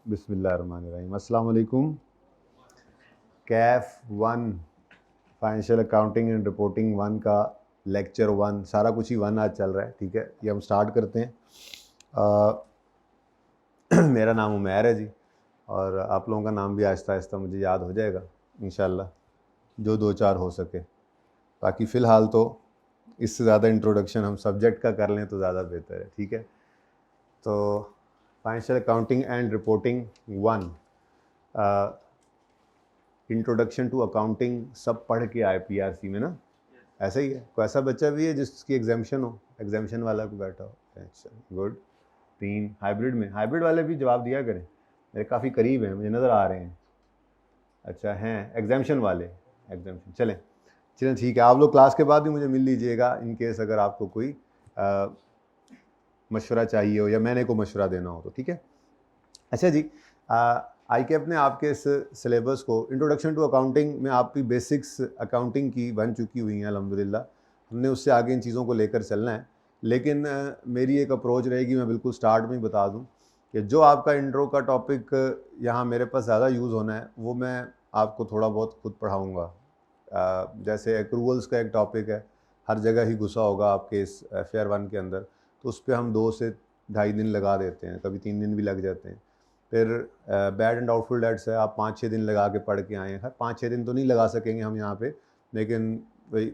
बिस्मिल्लाहिर्रहमानिर्रहीम। अस्सलाम वालेकुम। Kaif one financial accounting and reporting one का लेक्चर वन, सारा कुछ ही वन आज चल रहा है। ठीक है, ये हम स्टार्ट करते हैं। मेरा नाम उमैर है जी, और आप लोगों का नाम भी आहिस्ता आहिस्ता मुझे याद हो जाएगा इंशाल्लाह, जो दो चार हो सके। बाकी फ़िलहाल तो इससे ज़्यादा इंट्रोडक्शन हम सब्जेक्ट का कर लें तो ज़्यादा बेहतर है। ठीक है, तो financial accounting and reporting one, introduction to accounting सब पढ़ के आए पीआरसी में ना। ऐसा ही है? कोई ऐसा बच्चा भी है जिसकी एग्जामिशन हो, एग्जामिशन वाला को बैठा हो? अच्छा, गुड। 3 हाइब्रिड में, हाइब्रिड वाले भी जवाब दिया करें, मेरे काफ़ी करीब हैं, मुझे नज़र आ रहे हैं। अच्छा, हैं एग्जामिशन वाले, एग्जामिशन। चलें चलें, ठीक है। आप लोग क्लास के बाद भी मुझे मिल लीजिएगा इन केस अगर आपको कोई मशवरा चाहिए हो या मैंने को मशवरा देना हो तो। ठीक है, अच्छा जी। ICAP ने आपके इस सिलेबस को, इंट्रोडक्शन टू अकाउंटिंग में आपकी बेसिक्स अकाउंटिंग की बन चुकी हुई हैं अल्हम्दुलिल्लाह। हमने उससे आगे इन चीज़ों को लेकर चलना है, लेकिन मेरी एक अप्रोच रहेगी, मैं बिल्कुल स्टार्ट में ही बता दूं कि जो आपका इंट्रो का टॉपिक यहाँ मेरे पास ज़्यादा यूज़ होना है वो मैं आपको थोड़ा बहुत खुद पढ़ाऊँगा। जैसे एक्रूवल्स का एक टॉपिक है, हर जगह ही घुसा होगा आपके इस FR 1 के अंदर, तो उस पर हम 2 से ढाई दिन लगा देते हैं, कभी 3 दिन भी लग जाते हैं। फिर बैड एंड डाउटफुल डेट्स है, आप 5-6 दिन लगा के पढ़ के आए हैं। 5-6 दिन तो नहीं लगा सकेंगे हम यहाँ पे, लेकिन वही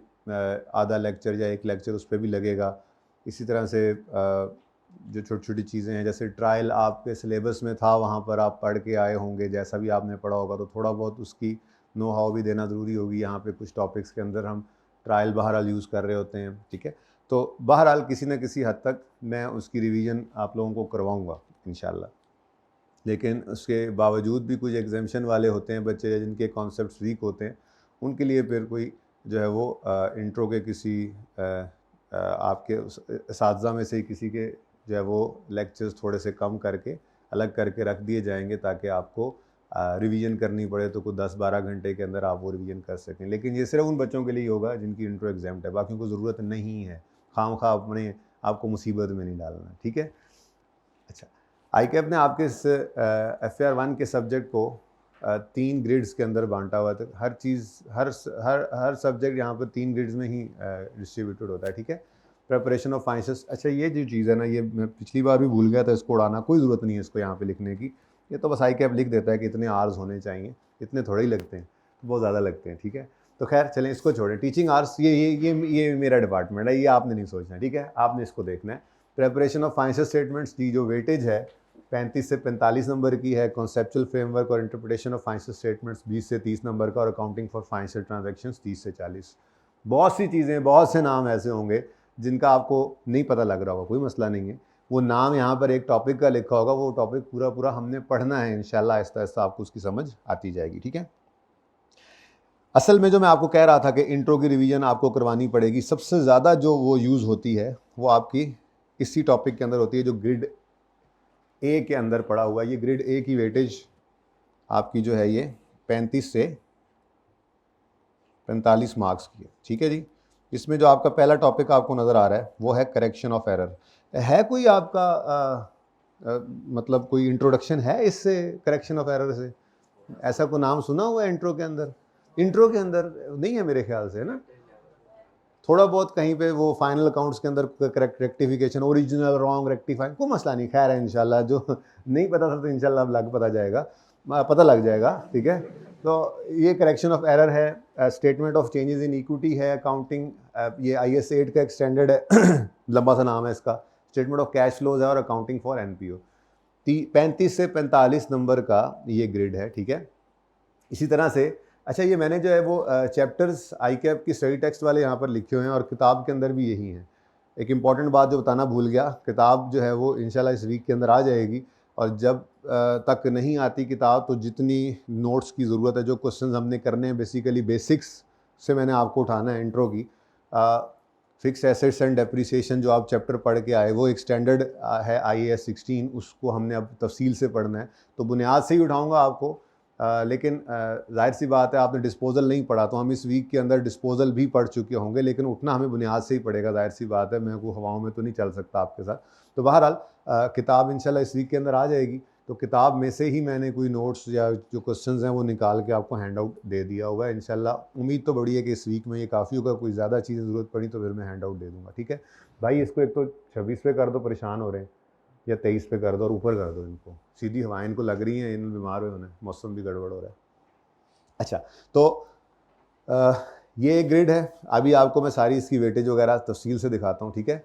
आधा लेक्चर या एक लेक्चर उस पर भी लगेगा। इसी तरह से जो छोटी छोटी चीज़ें हैं, जैसे ट्रायल आपके सिलेबस में था, वहाँ पर आप पढ़ के आए होंगे, जैसा भी आपने पढ़ा होगा, तो थोड़ा बहुत उसकी नो हाउ भी देना ज़रूरी होगी। यहाँ पे कुछ टॉपिक्स के अंदर हम ट्रायल बहरहाल यूज़ कर रहे होते हैं। ठीक है, तो बहरहाल किसी न किसी हद तक मैं उसकी रिवीजन आप लोगों को करवाऊँगा इंशाल्लाह। लेकिन उसके बावजूद भी कुछ एग्जामिशन वाले होते हैं बच्चे जिनके कॉन्सेप्ट्स वीक होते हैं, उनके लिए फिर कोई जो है वो इंट्रो के किसी आपके असातिज़ा में से किसी के जो है वो लेक्चर्स थोड़े से कम करके अलग करके रख दिए जाएंगे, ताकि आपको रिवीजन करनी पड़े तो कोई 10-12 घंटे के अंदर आप वो रिवीजन कर सकें। लेकिन ये सिर्फ उन बच्चों के लिए होगा जिनकी इंट्रो एग्जाम्ट है, बाकियों को ज़रूरत नहीं है। खामखा अपने आपको मुसीबत में नहीं डालना। ठीक है, अच्छा। ICAP ने आपके इस FR 1 के सब्जेक्ट को 3 ग्रिड्स के अंदर बांटा हुआ था। हर चीज़, हर सब्जेक्ट यहाँ पर 3 ग्रिड्स में ही डिस्ट्रीब्यूटेड होता है। ठीक है, प्रिपरेशन ऑफ फाइनेंस। अच्छा, ये जो चीज़ है ना, ये मैं पिछली बार भी भूल गया था इसको उड़ाना, कोई ज़रूरत नहीं है इसको यहाँ पे लिखने की। ये तो बस ICAP लिख देता है कि इतने आवर्स होने चाहिए, इतने थोड़े ही लगते हैं, बहुत ज़्यादा लगते हैं। ठीक है, तो खैर चलें, इसको छोड़ें। टीचिंग आवर्स ये मेरा डिपार्टमेंट है, ये आपने नहीं सोचना। ठीक है, आपने इसको देखना है। प्रेपरेशन ऑफ फाइनेंशियल स्टेटमेंट्स की जो वेटेज है 35 से 45 नंबर की है। कॉन्सेप्चुअल फ्रेमवर्क और इंटरप्रिटेशन ऑफ फाइनेंशियल स्टेटमेंट्स 20 से 30 नंबर का, और अकाउंटिंग फॉर फाइनेंशियल ट्रांजैक्शंस 30 से 40। बहुत सी चीज़ें, बहुत से नाम ऐसे होंगे जिनका आपको नहीं पता लग रहा होगा, कोई मसला नहीं है। वो नाम यहाँ पर एक टॉपिक का लिखा होगा, वो टॉपिक पूरा पूरा हमने पढ़ना है इंशाल्लाह। आहिस्ता आहिस्ता आपको उसकी समझ आती जाएगी। ठीक है, असल में जो मैं आपको कह रहा था कि इंट्रो की रिवीजन आपको करवानी पड़ेगी, सबसे ज़्यादा जो वो यूज़ होती है वो आपकी इसी टॉपिक के अंदर होती है, जो ग्रिड A के अंदर पड़ा हुआ है। ये ग्रिड A की वेटेज आपकी जो है ये 35 से 45 मार्क्स की है। ठीक है जी, इसमें जो आपका पहला टॉपिक आपको नज़र आ रहा है वो है करेक्शन ऑफ एरर। है कोई आपका मतलब कोई इंट्रोडक्शन है इससे, करेक्शन ऑफ एरर से? ऐसा कोई नाम सुना हुआ है इंट्रो के अंदर? इंट्रो के अंदर नहीं है मेरे ख्याल से, है ना? थोड़ा बहुत कहीं पे वो फाइनल अकाउंट्स के अंदर correct rectification, original wrong rectify, कोई मसला नहीं। खैर है इंशाल्लाह, जो नहीं पता था तो इंशाल्लाह अब पता लग जाएगा। ठीक है, तो ये करेक्शन ऑफ एरर है। Statement of changes in equity है, अकाउंटिंग, ये IS 8 का एक्सटेंडेड है लंबा सा नाम है इसका। स्टेटमेंट ऑफ कैश फ्लोज है, और अकाउंटिंग फॉर NPO। 35 से 45 नंबर का ये ग्रिड है। ठीक है, इसी तरह से अच्छा, ये मैंने जो है वो चैप्टर्स ICAP की स्टडी टेक्स्ट वाले यहाँ पर लिखे हुए हैं, और किताब के अंदर भी यही है। एक इम्पॉर्टेंट बात जो बताना भूल गया, किताब जो है वो इंशाल्लाह इस वीक के अंदर आ जाएगी, और जब तक नहीं आती किताब, तो जितनी नोट्स की ज़रूरत है, जो क्वेश्चन हमने करने हैं, बेसिकली बेसिक्स से मैंने आपको उठाना है इंट्रो की। फिक्स एसेट्स एंड डेप्रिसिएशन जो आप चैप्टर पढ़ के आए, वो एक स्टैंडर्ड है IAS 16, उसको हमने अब तफसील से पढ़ना है, तो बुनियाद से ही उठाऊँगा आपको। लेकिन जाहिर सी बात है, आपने डिस्पोजल नहीं पढ़ा, तो हम इस वीक के अंदर डिस्पोजल भी पढ़ चुके होंगे, लेकिन उठना हमें बुनियाद से ही पड़ेगा। जाहिर सी बात है, मैं को हवाओं में तो नहीं चल सकता आपके साथ। तो बहरहाल किताब इंशाल्लाह इस वीक के अंदर आ जाएगी। तो किताब में से ही मैंने कोई नोट्स या जो क्वेश्चंस हैं वो निकाल के आपको हैंड आउट दे दिया हुआ है। इंशाल्लाह उम्मीद तो बड़ी है कि इस वीक में ये काफ़ी होगा, कोई ज़्यादा चीज़ें ज़रूरत पड़ी तो फिर मैं हैंड आउट दे दूँगा, ठीक है भाई। इसको एक तो 26 पे कर दो, परेशान हो रहे हैं, या 23 पे कर दो और ऊपर कर दो इनको, सीधी हवाएं इनको लग रही हैं, इन बीमार हुए होने, मौसम भी गड़बड़ हो रहा है। अच्छा, तो ये एक ग्रिड है। अभी आपको मैं सारी इसकी वेटेज वगैरह तफसील से दिखाता हूँ, ठीक है।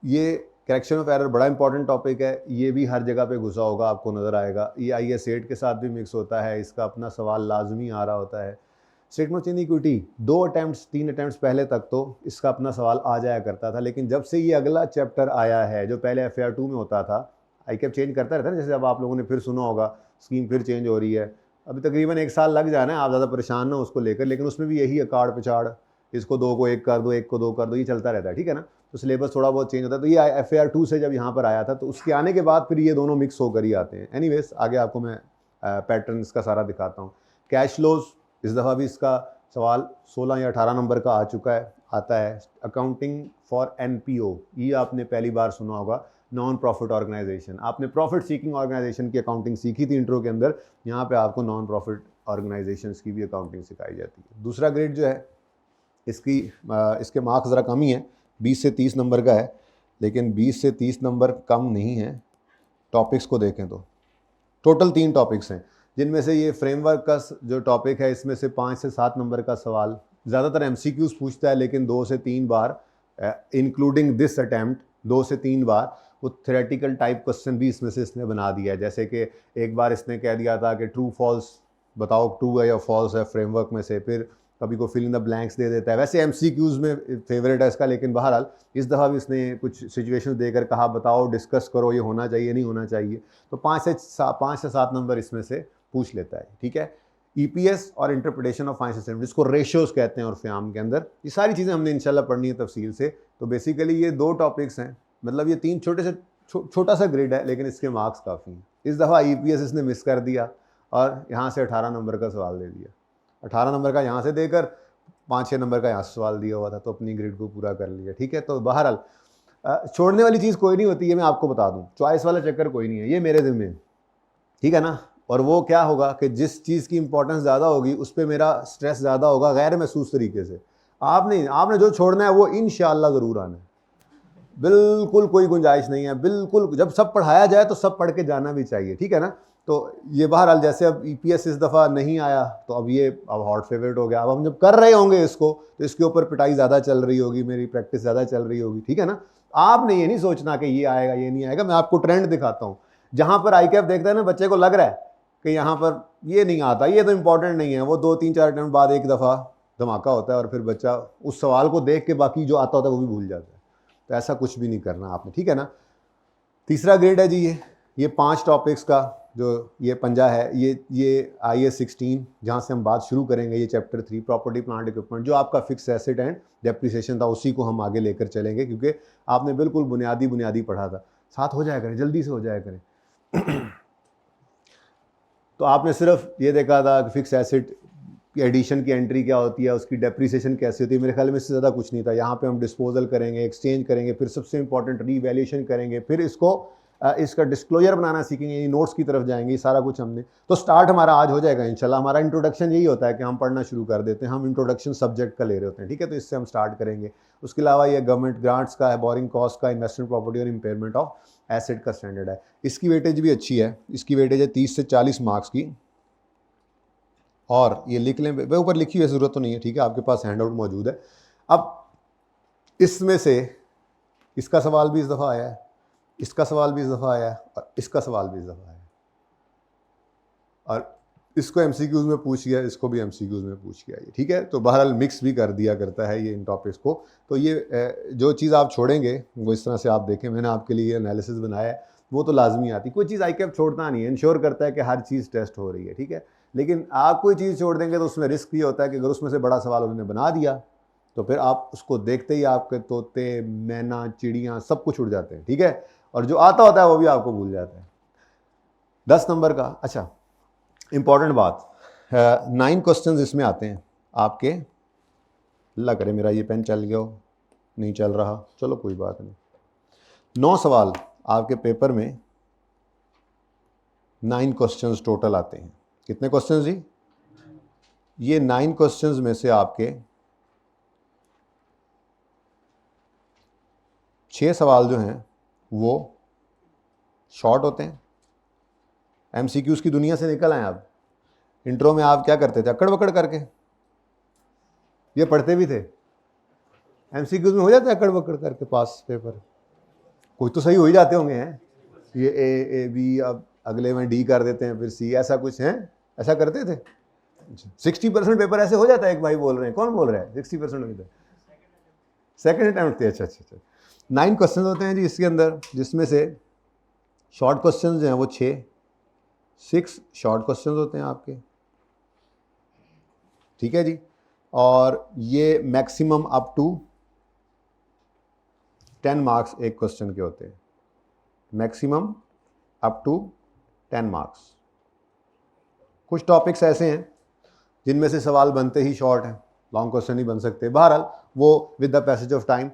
ये करेक्शन ऑफ एरर बड़ा इंपॉर्टेंट टॉपिक है, ये भी हर जगह पे घुसा होगा, आपको नज़र आएगा। ये IAS 8 के साथ भी मिक्स होता है, इसका अपना सवाल लाजमी आ रहा होता है। Statement of equity 2 attempts 3 attempts पहले तक तो इसका अपना सवाल आ जाया करता था, लेकिन जब से ये अगला चैप्टर आया है जो पहले FAR 2 में होता था, ICAP चेंज करता रहता है ना, जैसे अब आप लोगों ने फिर सुना होगा स्कीम फिर चेंज हो रही है, अभी तकरीबन 1 साल लग जाना है, आप ज़्यादा परेशान ना उसको लेकर, लेकिन उसमें भी यही अकाड़ पिछाड़, इसको 2 को 1 कर दो, 1 को 2 कर दो, ये चलता रहता है, ठीक है ना। तो सिलेबस थोड़ा बहुत चेंज होता है। तो ये FAR 2 से जब यहाँ पर आया था तो उसके आने के बाद फिर ये दोनों मिक्स होकर ही आते हैं। एनीवेज आगे आपको मैं पैटर्न इसका सारा दिखाता हूँ। कैश फ्लोज इस दफ़ा भी इसका सवाल 16 या 18 नंबर का आ चुका है, आता है। अकाउंटिंग फॉर NPO, ये आपने पहली बार सुना होगा, नॉन प्रॉफिट ऑर्गेनाइजेशन। आपने प्रॉफिट सीकिंग ऑर्गेनाइजेशन की अकाउंटिंग सीखी थी इंट्रो के अंदर, यहाँ पे आपको नॉन प्रॉफिट ऑर्गेनाइजेशंस की भी अकाउंटिंग सिखाई जाती है। दूसरा ग्रेड जो है इसके मार्क्स ज़रा कम ही है, 20 से 30 नंबर का है, लेकिन 20 से 30 नंबर कम नहीं है। टॉपिक्स को देखें तो टोटल 3 टॉपिक्स हैं, जिनमें से ये फ्रेमवर्क का जो टॉपिक है इसमें से 5 से 7 नंबर का सवाल ज़्यादातर MCQs पूछता है, लेकिन 2 से 3 बार इंक्लूडिंग दिस अटैम्प्ट 2 से 3 बार वो थ्योरेटिकल टाइप क्वेश्चन भी इसमें से इसने बना दिया है। जैसे कि एक बार इसने कह दिया था कि ट्रू फॉल्स बताओ, ट्रू है या फॉल्स है फ्रेमवर्क में से, फिर कभी को फिल इन द ब्लैंक्स दे देता है। वैसे MCQs में फेवरेट है इसका, लेकिन बहरहाल इस दफ़ा भी इसने कुछ सिचुएशन देकर कहा बताओ, डिस्कस करो, ये होना चाहिए नहीं होना चाहिए। तो 5 से 7 नंबर इसमें से पूछ लेता है, ठीक है। EPS और इंटरप्रिटेशन ऑफ फाइनेंशियल स्टेटमेंट, जिसको रेशियोज कहते हैं और FAM के अंदर, ये सारी चीज़ें हमने इंशाल्लाह पढ़नी है तफसील से। तो बेसिकली ये 2 टॉपिक्स हैं, मतलब ये 3 छोटा सा ग्रेड है, लेकिन इसके मार्क्स काफ़ी हैं। इस दफ़ा EPS इसने मिस कर दिया और यहाँ से 18 नंबर का सवाल दे दिया। 18 नंबर का यहाँ से देकर 5-6 नंबर का यहाँ से सवाल दिया हुआ था, तो अपनी ग्रेड को पूरा कर लिया, ठीक है। तो बहरहाल छोड़ने वाली चीज़ कोई नहीं होती है, मैं आपको बता दूँ, चॉइस वाला चक्कर कोई नहीं है, ये मेरे ज़िम्मे है, ठीक है ना। और वो क्या होगा कि जिस चीज़ की इंपॉर्टेंस ज़्यादा होगी उस पर मेरा स्ट्रेस ज़्यादा होगा, गैर महसूस तरीके से। आपने जो छोड़ना है वो इंशाअल्लाह ज़रूर आना है, बिल्कुल कोई गुंजाइश नहीं है, बिल्कुल। जब सब पढ़ाया जाए तो सब पढ़ के जाना भी चाहिए, ठीक है ना। तो ये बहरहाल जैसे अब EPS इस दफ़ा नहीं आया तो अब ये अब हॉट फेवरेट हो गया। अब हम जब कर रहे होंगे इसको तो इसके ऊपर पिटाई ज़्यादा चल रही होगी, मेरी प्रैक्टिस ज़्यादा चल रही होगी, ठीक है ना। आपने ये नहीं सोचना कि ये आएगा ये नहीं आएगा। मैं आपको ट्रेंड दिखाता हूँ, जहाँ पर ICAP देखता है ना बच्चे को लग रहा है कि यहाँ पर ये नहीं आता, ये तो इंपॉर्टेंट नहीं है, वो 2-3-4 अटेम्प्ट बाद एक दफ़ा धमाका होता है और फिर बच्चा उस सवाल को देख के बाकी जो आता होता है वो भी भूल जाता है। तो ऐसा कुछ भी नहीं करना आपने, ठीक है ना। तीसरा ग्रेड है जी ये 5 टॉपिक्स का जो ये पंजा है, ये IAS 16 जहाँ से हम बात शुरू करेंगे, ये चैप्टर 3 प्रॉपर्टी प्लांट इक्विपमेंट, जो आपका फिक्स एसेट एंड डेप्रिसिएशन था, उसी को हम आगे लेकर चलेंगे, क्योंकि आपने बिल्कुल बुनियादी पढ़ा था। साथ हो जाया करें, जल्दी से हो जाया करें। तो आपने सिर्फ ये देखा था कि फिक्स एसेट की एडिशन की एंट्री क्या होती है, उसकी डेप्रिसिएशन कैसी होती है, मेरे ख्याल में इससे ज़्यादा कुछ नहीं था। यहाँ पे हम डिस्पोजल करेंगे, एक्सचेंज करेंगे, फिर सबसे इंपॉर्टेंट रीवैल्यूएशन करेंगे, फिर इसका डिस्क्लोजर बनाना सीखेंगे, नोट्स की तरफ जाएंगे, सारा कुछ हमने। तो स्टार्ट हमारा आज हो जाएगा इंशाल्लाह। हमारा इंट्रोडक्शन यही होता है कि हम पढ़ना शुरू कर देते हैं, हम इंट्रोडक्शन सब्जेक्ट का ले रहे होते हैं, ठीक है। तो इससे हम स्टार्ट करेंगे। उसके अलावा ये गवर्नमेंट ग्रांट्स का है, बोरिंग कॉस्ट का, इन्वेस्टमेंट प्रॉपर्टी और इम्पेयरमेंट ऑफ एसेट का स्टैंडर्ड है। इसकी वेटेज भी अच्छी है, इसकी वेटेज है 30 से 40 मार्क्स की। और ये लिख लें, वे ऊपर लिखी हुई ज़रूरत तो नहीं है, ठीक है, आपके पास हैंड आउट मौजूद है। अब इसमें से इसका सवाल भी इस दफ़ा आया है, इसका सवाल भी इस दफ़ा आया है, और इसका सवाल भी इस दफ़ा आया है, और इसको MCQs में पूछ गया, इसको भी MCQs में पूछ गया, ये ठीक है। तो बहरहाल मिक्स भी कर दिया करता है ये इन टॉपिक्स को। तो ये जो चीज़ आप छोड़ेंगे वो इस तरह से आप देखें, मैंने आपके लिए एनालिसिस बनाया है, वो तो लाजमी आती। कोई चीज़ ICAP छोड़ता नहीं है, इंश्योर करता है कि हर चीज़ टेस्ट हो रही है, ठीक है। लेकिन आप कोई चीज़ छोड़ देंगे तो उसमें रिस्क भी होता है कि अगर उसमें से बड़ा सवाल उन्होंने बना दिया तो फिर आप उसको देखते ही आपके तोते, मैना, चिड़ियाँ सब कुछ उड़ जाते हैं, ठीक है। और जो आता होता है वो भी आपको भूल जाता है। 10 नंबर का, अच्छा इंपॉर्टेंट बात, 9 क्वेश्चंस इसमें आते हैं आपके। अल्लाह करे मेरा ये पेन चल गया हो, नहीं चल रहा, चलो कोई बात नहीं। 9 सवाल आपके पेपर में 9 क्वेश्चंस टोटल आते हैं। कितने क्वेश्चंस जी? ये 9 क्वेश्चंस में से आपके 6 सवाल जो हैं वो शॉर्ट होते हैं, एमसीक्यूज की दुनिया से निकल आए आप। इंट्रो में आप क्या करते थे? अकड़ बकड़ करके ये पढ़ते भी थे। एमसीक्यूज में हो जाता है अकड़ बकड़ करके पास पेपर, कोई तो सही हो ही जाते होंगे हैं, ये ए बी, अब अगले में डी कर देते हैं, फिर सी, ऐसा कुछ है, ऐसा करते थे। 60% पेपर ऐसे हो जाता है। एक भाई बोल रहे हैं, कौन बोल रहा है 60% हो जाता है? सेकेंड अटेम्प्ट थे। अच्छा अच्छा अच्छा। 9 क्वेश्चन होते हैं जी इसके अंदर, जिसमें से शॉर्ट क्वेश्चन जो हैं वो 6 शॉर्ट क्वेश्चन होते हैं आपके, ठीक है जी। और ये मैक्सिमम अप टू 10 मार्क्स एक क्वेश्चन के होते हैं, मैक्सिमम अप टू 10 मार्क्स। कुछ टॉपिक्स ऐसे हैं जिनमें से सवाल बनते ही शॉर्ट हैं, लॉन्ग क्वेश्चन नहीं बन सकते। बहरहाल वो with the passage of time,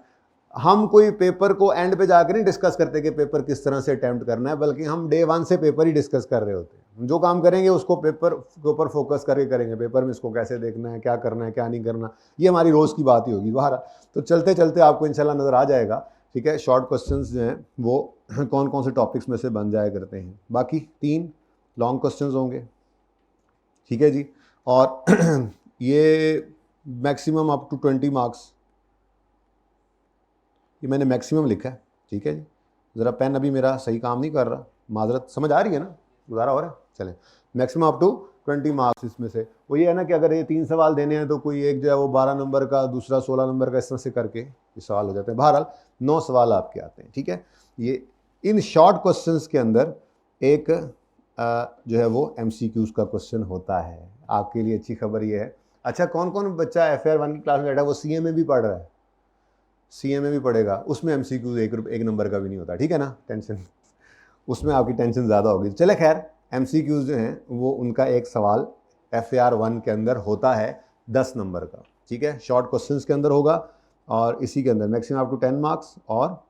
हम कोई पेपर को एंड पे जाकर नहीं डिस्कस करते कि पेपर किस तरह से अटेम्प्ट करना है, बल्कि हम डे 1 से पेपर ही डिस्कस कर रहे होते हैं। जो काम करेंगे उसको पेपर के ऊपर फोकस करके करेंगे, पेपर में इसको कैसे देखना है, क्या करना है, क्या नहीं करना, ये हमारी रोज़ की बात ही होगी। बहरहाल तो चलते चलते आपको इंशाल्लाह नज़र आ जाएगा, ठीक है, शॉर्ट क्वेश्चंस जो हैं वो कौन कौन से टॉपिक्स में से बन जाया करते हैं। बाकी 3 लॉन्ग क्वेश्चंस होंगे, ठीक है जी। और ये मैक्सिमम अप टू 20 मार्क्स, ये मैंने मैक्सिमम लिखा है, ठीक है जी। ज़रा पेन अभी मेरा सही काम नहीं कर रहा, माजरत, समझ आ रही है ना, गुजारा हो रहा है। चलें, मैक्सिमम अप टू 20 मार्क्स। इसमें से वो ये है ना कि अगर ये 3 सवाल देने हैं तो कोई एक जो है वो 12 नंबर का, दूसरा 16 नंबर का, इस तरह से करके ये सवाल हो जाते हैं। बहरहाल 9 सवाल आपके आते हैं, ठीक है। ये इन शॉर्ट क्वेश्चंस के अंदर एक जो है वो MCQs का क्वेश्चन होता है। आपके लिए अच्छी खबर ये है। अच्छा, कौन कौन बच्चा FAR 1 की क्लास में बैठा है वो CMA भी पढ़ रहा है? CMA भी पढ़ेगा, उसमें MCQ एक नंबर का भी नहीं होता, ठीक है ना, टेंशन, उसमें आपकी टेंशन ज़्यादा होगी। चले खैर, MCQs जो हैं वो उनका एक सवाल FAR 1 के अंदर होता है 10 नंबर का, ठीक है, शॉर्ट क्वेश्चंस के अंदर होगा, और इसी के अंदर मैक्सिमम अप टू 10 मार्क्स, और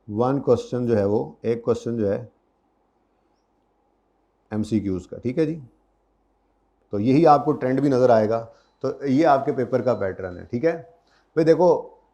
1 क्वेश्चन जो है वो, एक क्वेश्चन जो है MCQs का, ठीक है जी। तो यही आपको ट्रेंड भी नज़र आएगा। तो ये आपके पेपर का पैटर्न है, ठीक है भाई। देखो,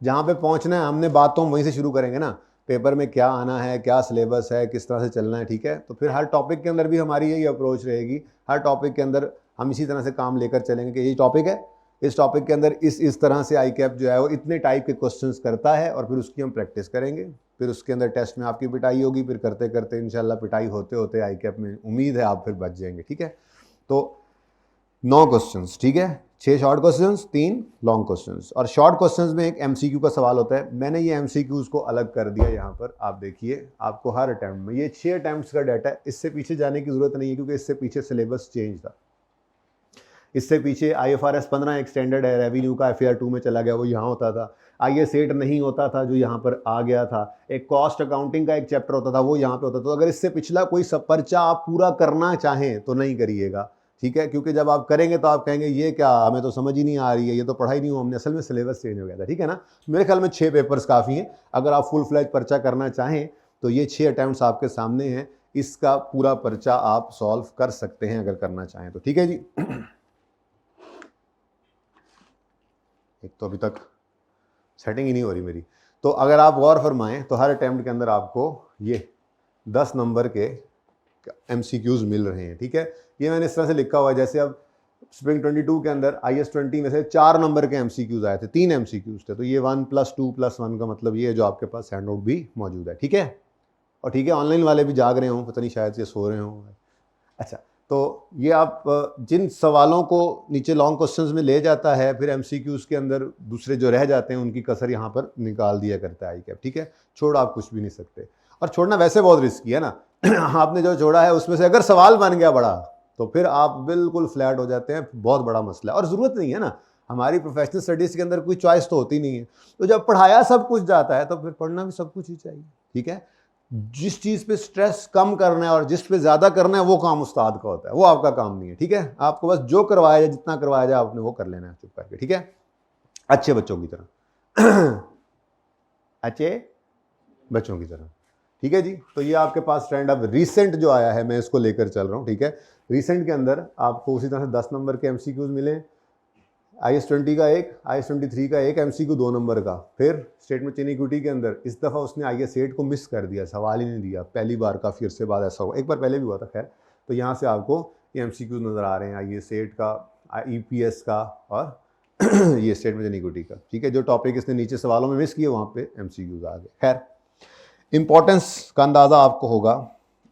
जहाँ पे पहुँचना है हमने बात तो हम वहीं से शुरू करेंगे ना, पेपर में क्या आना है, क्या सिलेबस है, किस तरह से चलना है, ठीक है। तो फिर हर टॉपिक के अंदर भी हमारी यही अप्रोच रहेगी, हर टॉपिक के अंदर हम इसी तरह से काम लेकर चलेंगे कि ये टॉपिक है, इस टॉपिक के अंदर इस तरह से ICAP जो है वो इतने टाइप के क्वेश्चंस करता है, और फिर उसकी हम प्रैक्टिस करेंगे। फिर उसके अंदर टेस्ट में आपकी पिटाई होगी, फिर करते करते इंशाल्लाह पिटाई होते होते ICAP में उम्मीद है आप फिर बच जाएंगे, ठीक है। तो 9 क्वेश्चंस, ठीक है, 6 शॉर्ट क्वेश्चंस, 3 लॉन्ग क्वेश्चंस। और शॉर्ट क्वेश्चंस में एक MCQ का सवाल होता है। मैंने ये MCQs को अलग कर दिया यहाँ पर, आप देखिए, आपको हर अटैम्प्ट में ये 6 अटैम्प्ट्स का डाटा है। इससे पीछे जाने की जरूरत नहीं है, क्योंकि इससे पीछे सिलेबस चेंज था। इससे पीछे IFRS 15 एक स्टैंडर्ड है, रेवेन्यू का FAR 2 में चला गया, वो यहाँ होता था। IS 8 नहीं होता था, जो यहाँ पर आ गया था। एक कॉस्ट अकाउंटिंग का एक चैप्टर होता था, वो यहाँ पे होता था। तो अगर इससे पिछला कोई सब पर्चा आप पूरा करना चाहें तो नहीं करिएगा, ठीक है, क्योंकि जब आप करेंगे तो आप कहेंगे ये क्या, हमें तो समझ ही नहीं आ रही है, ये तो पढ़ाई नहीं हुआ हमने, असल में सिलेबस चेंज हो गया था, ठीक है ना। मेरे ख्याल में 6 पेपर्स काफ़ी हैं। अगर आप फुल फ्लैज पर्चा करना चाहें तो ये 6 अटैम्प्ट्स आपके सामने हैं, इसका पूरा पर्चा आप सॉल्व कर सकते हैं अगर करना चाहें तो, ठीक है जी। एक तो अभी तक सेटिंग ही नहीं हो रही मेरी। तो अगर आप गौर फरमाएं तो हर अटैम्प्ट के अंदर आपको ये 10 नंबर के MCQs मिल रहे हैं, ठीक है। ये मैंने इस तरह से लिखा हुआ है, जैसे अब स्प्रिंग 22 के अंदर IS 20 में से 4 नंबर के MCQs आए थे, 3 MCQs थे। तो ये 1+2+1 का मतलब ये है, जो आपके पास हैंडआउट भी मौजूद है, ठीक है। और ठीक है, ऑनलाइन वाले भी जाग रहे हों, पता नहीं, शायद ये सो रहे हों। अच्छा, तो ये आप जिन सवालों को नीचे लॉन्ग क्वेश्चंस में ले जाता है, फिर MCQs के अंदर दूसरे जो रह जाते हैं उनकी कसर यहाँ पर निकाल दिया करता है ICAP, ठीक है। छोड़ आप कुछ भी नहीं सकते, और छोड़ना वैसे बहुत रिस्की है ना। आपने जो छोड़ा है उसमें से अगर सवाल बन गया बड़ा, तो फिर आप बिल्कुल फ्लैट हो जाते हैं, बहुत बड़ा मसला है। और ज़रूरत नहीं है ना, हमारी प्रोफेशनल स्टडीज़ के अंदर कोई चॉइस तो होती नहीं है। तो जब पढ़ाया सब कुछ जाता है तो फिर पढ़ना भी सब कुछ ही चाहिए, ठीक है। जिस चीज़ पे स्ट्रेस कम करना है और जिस पे ज़्यादा करना है वो काम उस्ताद का होता है, वो आपका काम नहीं है, ठीक है। आपको बस जो करवाया जाए, जितना करवाया जाए, आपने वो कर लेना है चुप करके, ठीक है, अच्छे बच्चों की तरह। अच्छे बच्चों की तरह, ठीक है जी। तो ये आपके पास ट्रेंड अब रिसेंट जो आया है मैं इसको लेकर चल रहा हूँ, ठीक है। रिसेंट के अंदर आपको उसी तरह से 10 नंबर के MCQs मिले, IS-20 का एक, IS-23 का एक MCQ 2 नंबर का। फिर स्टेटमेंट चेन इक्विटी के अंदर इस दफ़ा उसने IS-8 को मिस कर दिया, सवाल ही नहीं दिया, पहली बार का फिर से बाद ऐसा हुआ, एक बार पहले भी हुआ था खैर। तो यहाँ से आपको ये MCQ नज़र आ रहे हैं, IS-8 का, EPS का और ये स्टेटमेंट चेन इक्विटी का, ठीक है। जो टॉपिक इसने नीचे सवालों में मिस किए वहाँ पे MCQs आ गए। खैर, इंपॉर्टेंस का अंदाज़ा आपको होगा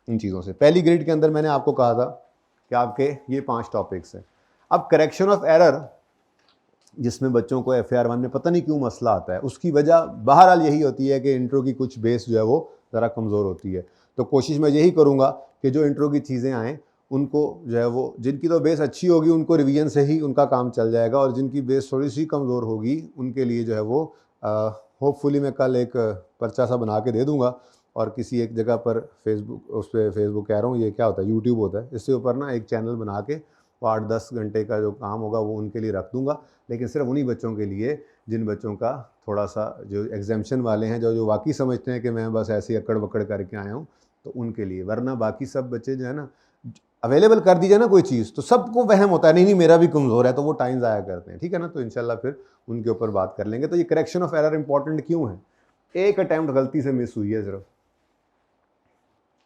इन चीज़ों से। पहली ग्रेड के अंदर मैंने आपको कहा था कि आपके ये 5 टॉपिक्स हैं। अब करेक्शन ऑफ एरर, जिसमें बच्चों को FAR 1 में पता नहीं क्यों मसला आता है, उसकी वजह बहरहाल यही होती है कि इंट्रो की कुछ बेस जो है वो ज़रा कमज़ोर होती है। तो कोशिश मैं यही करूँगा कि जो इंट्रो की चीज़ें आएँ उनको जो है वो, जिनकी तो बेस अच्छी होगी उनको रिवीजन से ही उनका काम चल जाएगा, और जिनकी बेस थोड़ी सी कमज़ोर होगी उनके लिए जो है वो होपफुली मैं कल एक पर्चा सा बना के दे दूँगा, और किसी एक जगह पर फेसबुक, उस पर फेसबुक कह रहा हूँ, ये क्या होता है, यूट्यूब होता है, इससे ऊपर ना एक चैनल बना के वो 8-10 घंटे का जो काम होगा वो उनके लिए रख दूँगा, लेकिन सिर्फ उन्हीं बच्चों के लिए जिन बच्चों का थोड़ा सा जो एग्जाम्शन वाले हैं, जो वाकई समझते हैं कि मैं बस ऐसे ही अकड़ बकड़ करके आया हूँ, तो उनके लिए। वरना बाकी सब बच्चे जो है ना, अवेलेबल कर दीजिए ना कोई चीज़, तो सबको वहम होता है, नहीं नहीं मेरा भी कमज़ोर है, तो वो टाइम ज़ाया करते हैं, ठीक है ना। तो इंशाल्लाह फिर उनके ऊपर बात कर लेंगे। तो ये करेक्शन ऑफ एरर इंपॉर्टेंट क्यों है? एक अटैम्प्ट गलती से मिस हुई है सिर्फ,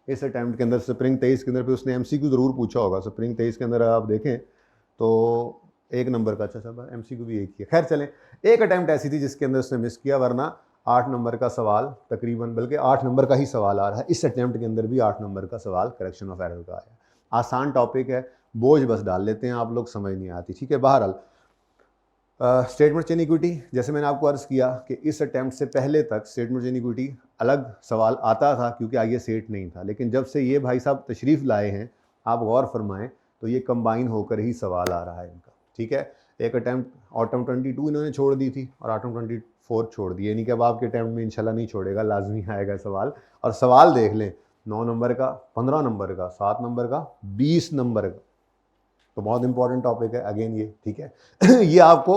इस अटैम्प्ट के अंदर स्प्रिंग 23 के अंदर फिर उसने MCQ ज़रूर पूछा होगा। स्प्रिंग 23 के अंदर आप देखें तो 1 नंबर का, अच्छा सब MCQ भी एक ही है। खैर चलें, एक अटैम्प्ट ऐसी थी जिसके अंदर उसने मिस किया, वरना 8 नंबर का सवाल तकरीबन, बल्कि 8 नंबर का ही सवाल आ रहा है। इस अटैम्प्ट के अंदर भी 8 नंबर का सवाल करेक्शन ऑफ एरर का आया। आसान टॉपिक है, बोझ बस डाल लेते हैं आप लोग, समझ नहीं आती, ठीक है। बहरहाल स्टेटमेंट चेन इक्विटी, जैसे मैंने आपको अर्ज़ किया कि इस अटैम्प्ट से पहले तक स्टेटमेंट चेन इक्विटी अलग सवाल आता था क्योंकि IS-8 नहीं था, लेकिन जब से ये भाई साहब तशरीफ़ लाए हैं, आप गौर फरमाएं तो ये कंबाइन होकर ही सवाल आ रहा है इनका, ठीक है। एक अटैम्प्ट ऑटम 22 इन्होंने छोड़ दी थी और ऑटम 24 छोड़ दी, यानी कि अब आपके अटैम्प्ट में इंशाल्लाह नहीं छोड़ेगा, लाजमी आएगा सवाल। और सवाल देख लें, 9 नंबर का, 15 नंबर का, 7 नंबर का, 20 नंबर का, तो बहुत इंपॉर्टेंट टॉपिक है अगेन ये, ठीक है। ये आपको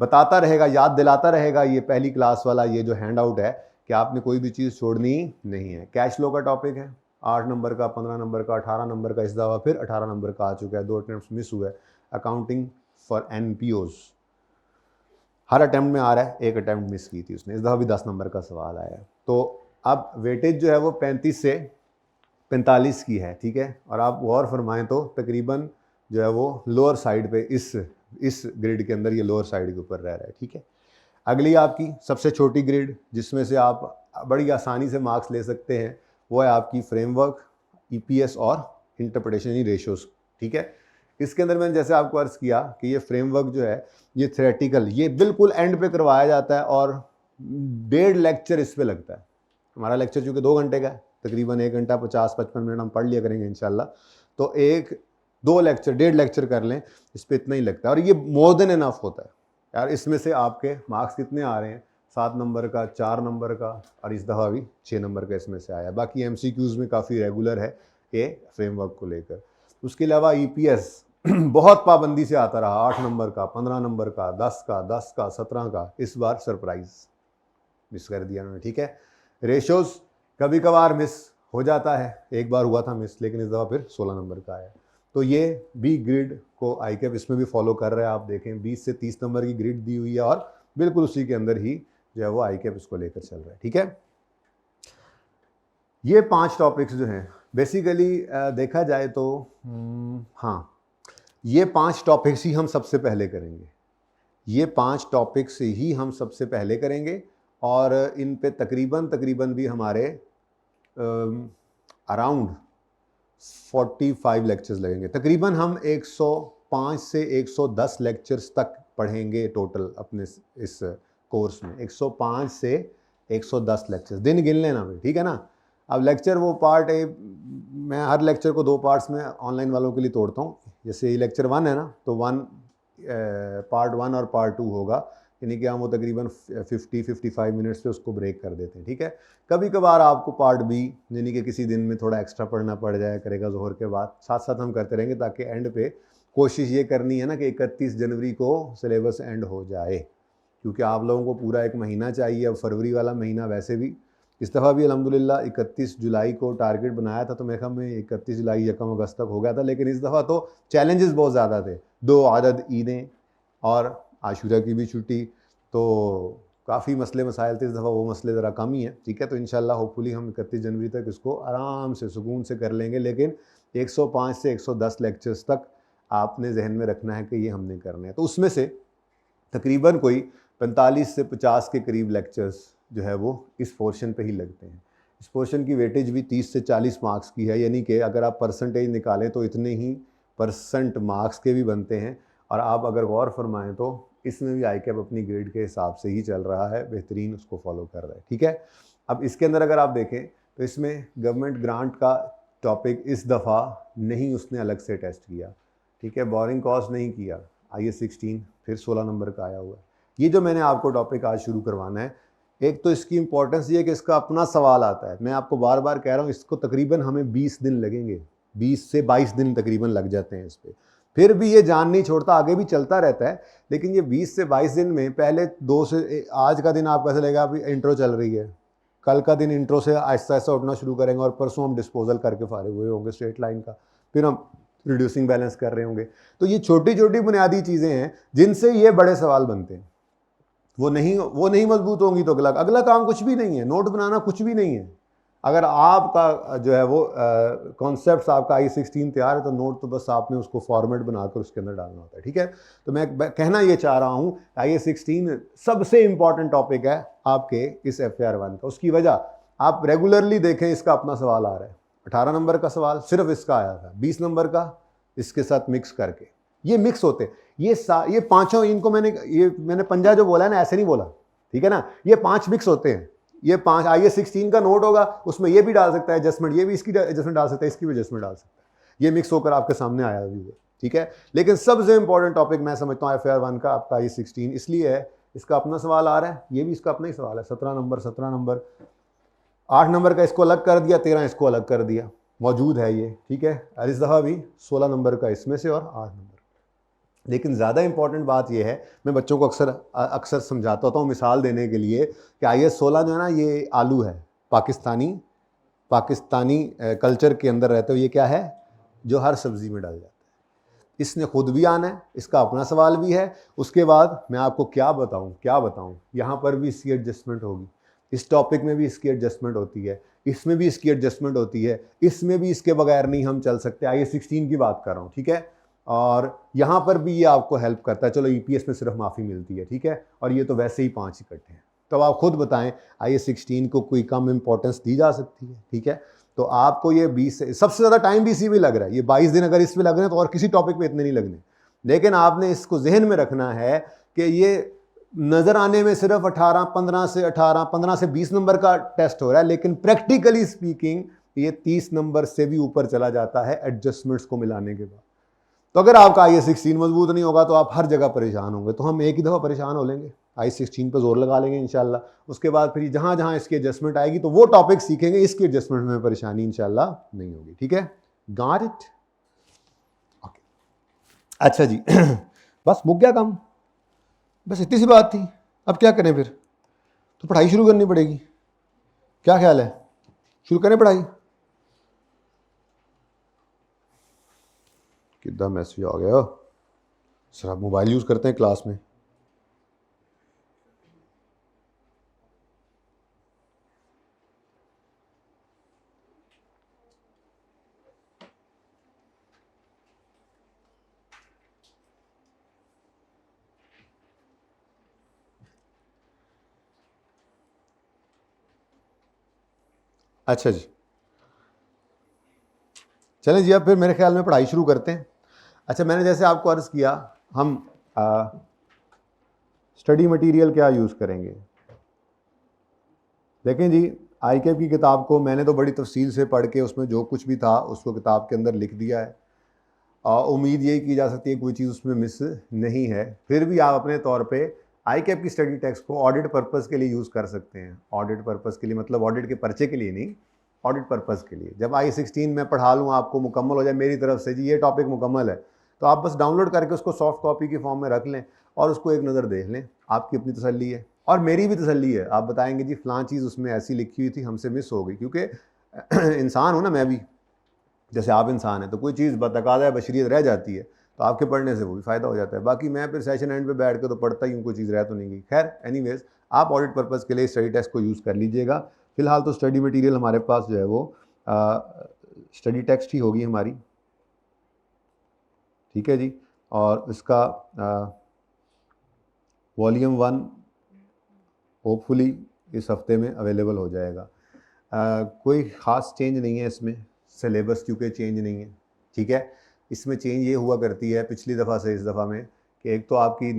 बताता रहेगा, याद दिलाता रहेगा ये पहली क्लास वाला ये जो हैंड आउट है, कि आपने कोई भी चीज़ छोड़नी नहीं है। कैश फ्लो का टॉपिक है, 8 नंबर का, 15 नंबर का, 18 नंबर का, इस दफ़ा फिर 18 नंबर का आ चुका है, 2 अटैम्प्ट मिस हुए। Accounting for NPOs her attempt में आ रहा है, एक अटैम्प्ट मिस की थी उसने, इस दफ़ा भी 10 नंबर का सवाल आया है। तो अब वेटेज जो है वो 35 से 45 की है, ठीक है। और आप गौर फरमाएं तो तकरीबन जो है वो लोअर साइड पे, इस ग्रेड के अंदर ये लोअर साइड के ऊपर रह रहा है, ठीक है। अगली आपकी सबसे छोटी ग्रेड, जिसमें से आप बड़ी आसानी से मार्क्स ले सकते हैं, वो है आपकी फ्रेमवर्क, EPS और इंटरप्रिटेशन रेशियोज, ठीक है। इसके अंदर मैंने जैसे आपको अर्ज़ किया कि ये फ्रेमवर्क जो है ये थ्योरेटिकल, ये बिल्कुल एंड पे करवाया जाता है और 1.5 लेक्चर इस पे लगता है। हमारा लेक्चर चूँकि 2 घंटे का है, तकरीबन 1 घंटा 50-55 मिनट हम पढ़ लिया करेंगे इंशाल्लाह, तो 1-2 लेक्चर, 1.5 लेक्चर कर लें, इस पर इतना ही लगता है, और ये मोर देन इनफ होता है यार। इसमें से आपके मार्क्स कितने आ रहे हैं? 7 नंबर का, 4 नंबर का, और इस दफ़ा भी 6 नंबर का इसमें से आया। बाकी MCQs में काफ़ी रेगुलर है ये फ्रेमवर्क को लेकर। उसके अलावा EPS बहुत पाबंदी से आता रहा, 8 नंबर का, 15 नंबर का, 10 का, 10 का, 17 का, इस बार सरप्राइज मिस कर दिया उन्होंने, ठीक है। रेशोज कभी कभार मिस हो जाता है, एक बार हुआ था मिस, लेकिन इस दफ़ा फिर 16 नंबर का आया। तो ये बी ग्रिड को ICAP इसमें भी फॉलो कर रहा है। आप देखें 20 से 30 नंबर की ग्रिड दी हुई है और बिल्कुल उसी के अंदर ही जो है वो ICAP इसको लेकर चल रहा है, ठीक है। ये 5 टॉपिक्स जो हैं बेसिकली देखा जाए तो हाँ, ये 5 टॉपिक्स ही हम सबसे पहले करेंगे, ये 5 टॉपिक्स ही हम सबसे पहले करेंगे, और इन पे तकरीबन भी हमारे अराउंड 45 लेक्चर्स लगेंगे। तकरीबन हम 105 से 110 लेक्चर्स तक पढ़ेंगे टोटल अपने इस कोर्स में। 105 से 110 लेक्चर्स, दिन गिन लेना भाई, ठीक है ना। अब लेक्चर वो पार्ट है, मैं हर लेक्चर को 2 पार्ट्स में ऑनलाइन वालों के लिए तोड़ता हूँ। जैसे ये लेक्चर 1 है ना, तो पार्ट 1 और पार्ट 2 होगा, यानी कि हम वो तकरीबन 50-55 मिनट्स पे उसको ब्रेक कर देते हैं, ठीक है। कभी कभार आपको पार्ट बी, यानी कि किसी दिन में थोड़ा एक्स्ट्रा पढ़ना पड़ जाए करेगा जोहर के बाद, साथ साथ हम करते रहेंगे, ताकि एंड पे कोशिश ये करनी है ना कि 31 जनवरी को सिलेबस एंड हो जाए, क्योंकि आप लोगों को पूरा 1 महीना चाहिए। अब फरवरी वाला महीना वैसे भी इस दफ़ा भी अल्हम्दुलिल्लाह 31 जुलाई को टारगेट बनाया था, तो मेरे ख्याल में 31 जुलाई 1 अगस्त तक हो गया था, लेकिन इस दफ़ा तो चैलेंजेस बहुत ज़्यादा थे, 2 आदद ईदें और आशूरा की भी छुट्टी, तो काफ़ी मसले मसाइल थे। इस दफ़ा वो मसले ज़रा कम ही हैं, ठीक है। तो इंशाल्लाह होपफुली हम 31 जनवरी तक इसको आराम से सुकून से कर लेंगे, लेकिन 105 से 110 लेक्चर्स तक आपने जहन में रखना है कि ये हमने करने हैं। तो उसमें से तकरीबन कोई 45 से 50 के करीब लेक्चर्स जो है वो इस पोर्शन पे ही लगते हैं। इस पोर्शन की वेटेज भी 30 से 40 मार्क्स की है, यानी कि अगर आप परसेंटेज निकालें तो इतने ही परसेंट मार्क्स के भी बनते हैं। और आप अगर गौर फरमाएं तो इसमें भी ICAP अपनी ग्रेड के हिसाब से ही चल रहा है, बेहतरीन उसको फॉलो कर रहा है, ठीक है। अब इसके अंदर अगर आप देखें तो इसमें गवर्नमेंट ग्रांट का टॉपिक इस दफ़ा नहीं उसने अलग से टेस्ट किया, ठीक है। बोरिंग कॉस्ट नहीं किया। IAS 16 फिर 16 नंबर का आया हुआ है। ये जो मैंने आपको टॉपिक आज शुरू करवाना है, एक तो इसकी इंपॉर्टेंस ये है कि इसका अपना सवाल आता है। मैं आपको बार बार कह रहा हूँ, इसको तकरीबन हमें 20 दिन लगेंगे, 20 से 22 दिन तकरीबन लग जाते हैं इस पर। फिर भी ये जान नहीं छोड़ता, आगे भी चलता रहता है, लेकिन ये 20 से 22 दिन में पहले 2 से आज का दिन आपका चलेगा, अभी इंट्रो चल रही है, कल का दिन इंट्रो से आहिस्ता आहिस्ता उठना शुरू करेंगे और परसों हम डिस्पोजल करके फारिग हुए होंगे स्ट्रेट लाइन का, फिर हम रिड्यूसिंग बैलेंस कर रहे होंगे। तो ये छोटी छोटी बुनियादी चीज़ें हैं जिनसे ये बड़े सवाल बनते हैं। वो नहीं मजबूत होंगी तो अगला काम कुछ भी नहीं है, नोट बनाना कुछ भी नहीं है। अगर आपका जो है वो कॉन्सेप्ट आपका IAS 16 तैयार है तो नोट तो बस आपने उसको फॉर्मेट बनाकर उसके अंदर डालना होता है, ठीक है। तो मैं कहना ये चाह रहा हूँ, IAS 16 सबसे इंपॉर्टेंट टॉपिक है आपके इस FAR 1 का। उसकी वजह आप रेगुलरली देखें, इसका अपना सवाल आ रहा है। 18 नंबर का सवाल सिर्फ इसका आया था, 20 नंबर का इसके साथ मिक्स करके, ये मिक्स होते, ये पांचों, इनको मैंने पंजा जो बोला है ना, ऐसे नहीं बोला, ठीक है ना। ये 5 मिक्स होते हैं, ये 5 IAS 16 का नोट होगा, उसमें ये भी डाल सकता है एडजस्टमेंट, ये भी इसकी एडजस्टमेंट डाल सकता है, इसकी भी एडजस्टमेंट डाल सकता है, ये मिक्स होकर आपके सामने आया भी है, ठीक है। लेकिन सबसे इंपॉर्टेंट टॉपिक मैं समझता हूँ FAR 1 का आपका IAS 16 इसलिए है, इसका अपना सवाल आ रहा है, ये भी इसका अपना ही सवाल है। 17 नंबर 8 नंबर का इसको अलग कर दिया, 13 इसको अलग कर दिया, मौजूद है ये, ठीक है। और इस दफ़ा भी 16 नंबर का इसमें से और 8 नंबर। लेकिन ज़्यादा इंपॉर्टेंट बात यह है, मैं बच्चों को अक्सर समझाता होता हूँ मिसाल देने के लिए, कि IAS 16 जो है ना, ये आलू है, पाकिस्तानी कल्चर के अंदर रहते हो, ये क्या है जो हर सब्ज़ी में डाल जाता है। इसने खुद भी आना है, इसका अपना सवाल भी है। उसके बाद मैं आपको क्या बताऊँ, यहाँ पर भी इसकी एडजस्टमेंट होगी, इस टॉपिक में भी इसकी एडजस्टमेंट होती है, इसमें भी इसकी एडजस्टमेंट होती है, इसमें भी इसके बगैर नहीं हम चल सकते। IAS 16 की बात कर रहा हूँ, ठीक है। और यहाँ पर भी ये आपको हेल्प करता है। चलो EPS में सिर्फ माफ़ी मिलती है, ठीक है, और ये तो वैसे ही 5 इकट्ठे हैं। तो आप खुद बताएं, IAS 16 को कोई कम इंपॉर्टेंस दी जा सकती है, ठीक है। तो आपको ये 20 से सबसे ज़्यादा टाइम भी इसी में लग रहा है, ये 22 दिन अगर इसमें लग रहे हैं तो और किसी टॉपिक पे इतने नहीं लगने। लेकिन आपने इसको जहन में रखना है कि ये नज़र आने में सिर्फ 15 से 20 नंबर का टेस्ट हो रहा है, लेकिन प्रैक्टिकली स्पीकिंग ये 30 नंबर से भी ऊपर चला जाता है एडजस्टमेंट्स को मिलाने के बाद। तो अगर आपका IAS 16 मजबूत नहीं होगा तो आप हर जगह परेशान होंगे। तो हम एक ही दफ़ा परेशान हो लेंगे, IAS 16 पर जोर लगा लेंगे इंशाल्लाह। उसके बाद फिर जहाँ जहाँ इसकी एडजस्टमेंट आएगी तो वो टॉपिक सीखेंगे, इसकी एडजस्टमेंट में परेशानी इंशाल्लाह नहीं होगी, ठीक है। Got it? ओके, अच्छा जी बस मुक गया काम, बस इतनी सी बात थी। अब क्या करें फिर? तो पढ़ाई शुरू करनी पड़ेगी, क्या ख्याल है? शुरू करें पढ़ाई? कितना मैसेज आ गया सर, आप मोबाइल यूज़ करते हैं क्लास में? अच्छा जी, चलें जी, अब फिर मेरे ख्याल में पढ़ाई शुरू करते हैं। अच्छा, मैंने जैसे आपको अर्ज़ किया, हम स्टडी मटेरियल क्या यूज़ करेंगे। देखें जी, ICAP की किताब को मैंने तो बड़ी तफसील से पढ़ के उसमें जो कुछ भी था उसको किताब के अंदर लिख दिया है। उम्मीद यही की जा सकती है कोई चीज़ उसमें मिस नहीं है। फिर भी आप अपने तौर पे ICAP की स्टडी टेक्स्ट को ऑडिट पर्पज़ के लिए यूज़ कर सकते हैं। ऑडिट पर्पज़ के लिए मतलब ऑडिट के पर्चे के लिए नहीं, ऑडिट पर्पज़ के लिए। जब IAS 16 में पढ़ा लूँ, आपको मुकम्मल हो जाए मेरी तरफ से, जी ये टॉपिक मुकम्मल है, तो आप बस डाउनलोड करके उसको सॉफ्ट कॉपी की फॉर्म में रख लें और उसको एक नज़र देख लें, आपकी अपनी तसल्ली है। और मेरी भी तसल्ली है, आप बताएंगे जी फ़लाँ चीज़ उसमें ऐसी लिखी हुई थी हमसे मिस हो गई, क्योंकि इंसान हूँ ना मैं भी, जैसे आप इंसान हैं, तो कोई चीज़ बतकाज़ा बशरियत रह जाती है तो आपके पढ़ने से वो भी फ़ायदा हो जाता है। बाकी मैं फिर सेशन एंड पे बैठ के तो पढ़ता ही हूँ, कोई चीज़ रह तो नहीं गई। खैर एनीवेज़, आप ऑडिट पर्पज़ के लिए स्टडी टेस्ट को यूज़ कर लीजिएगा। फ़िलहाल तो स्टडी मटीरियल हमारे पास जो है वो स्टडी टेक्स्ट ही होगी हमारी, ठीक है जी। और इसका वॉल्यूम 1 होपफुली इस हफ्ते में अवेलेबल हो जाएगा। कोई ख़ास चेंज नहीं है इसमें, सिलेबस क्योंकि चेंज नहीं है, ठीक है। इसमें चेंज ये हुआ करती है पिछली दफ़ा से इस दफ़ा में कि एक तो आपकी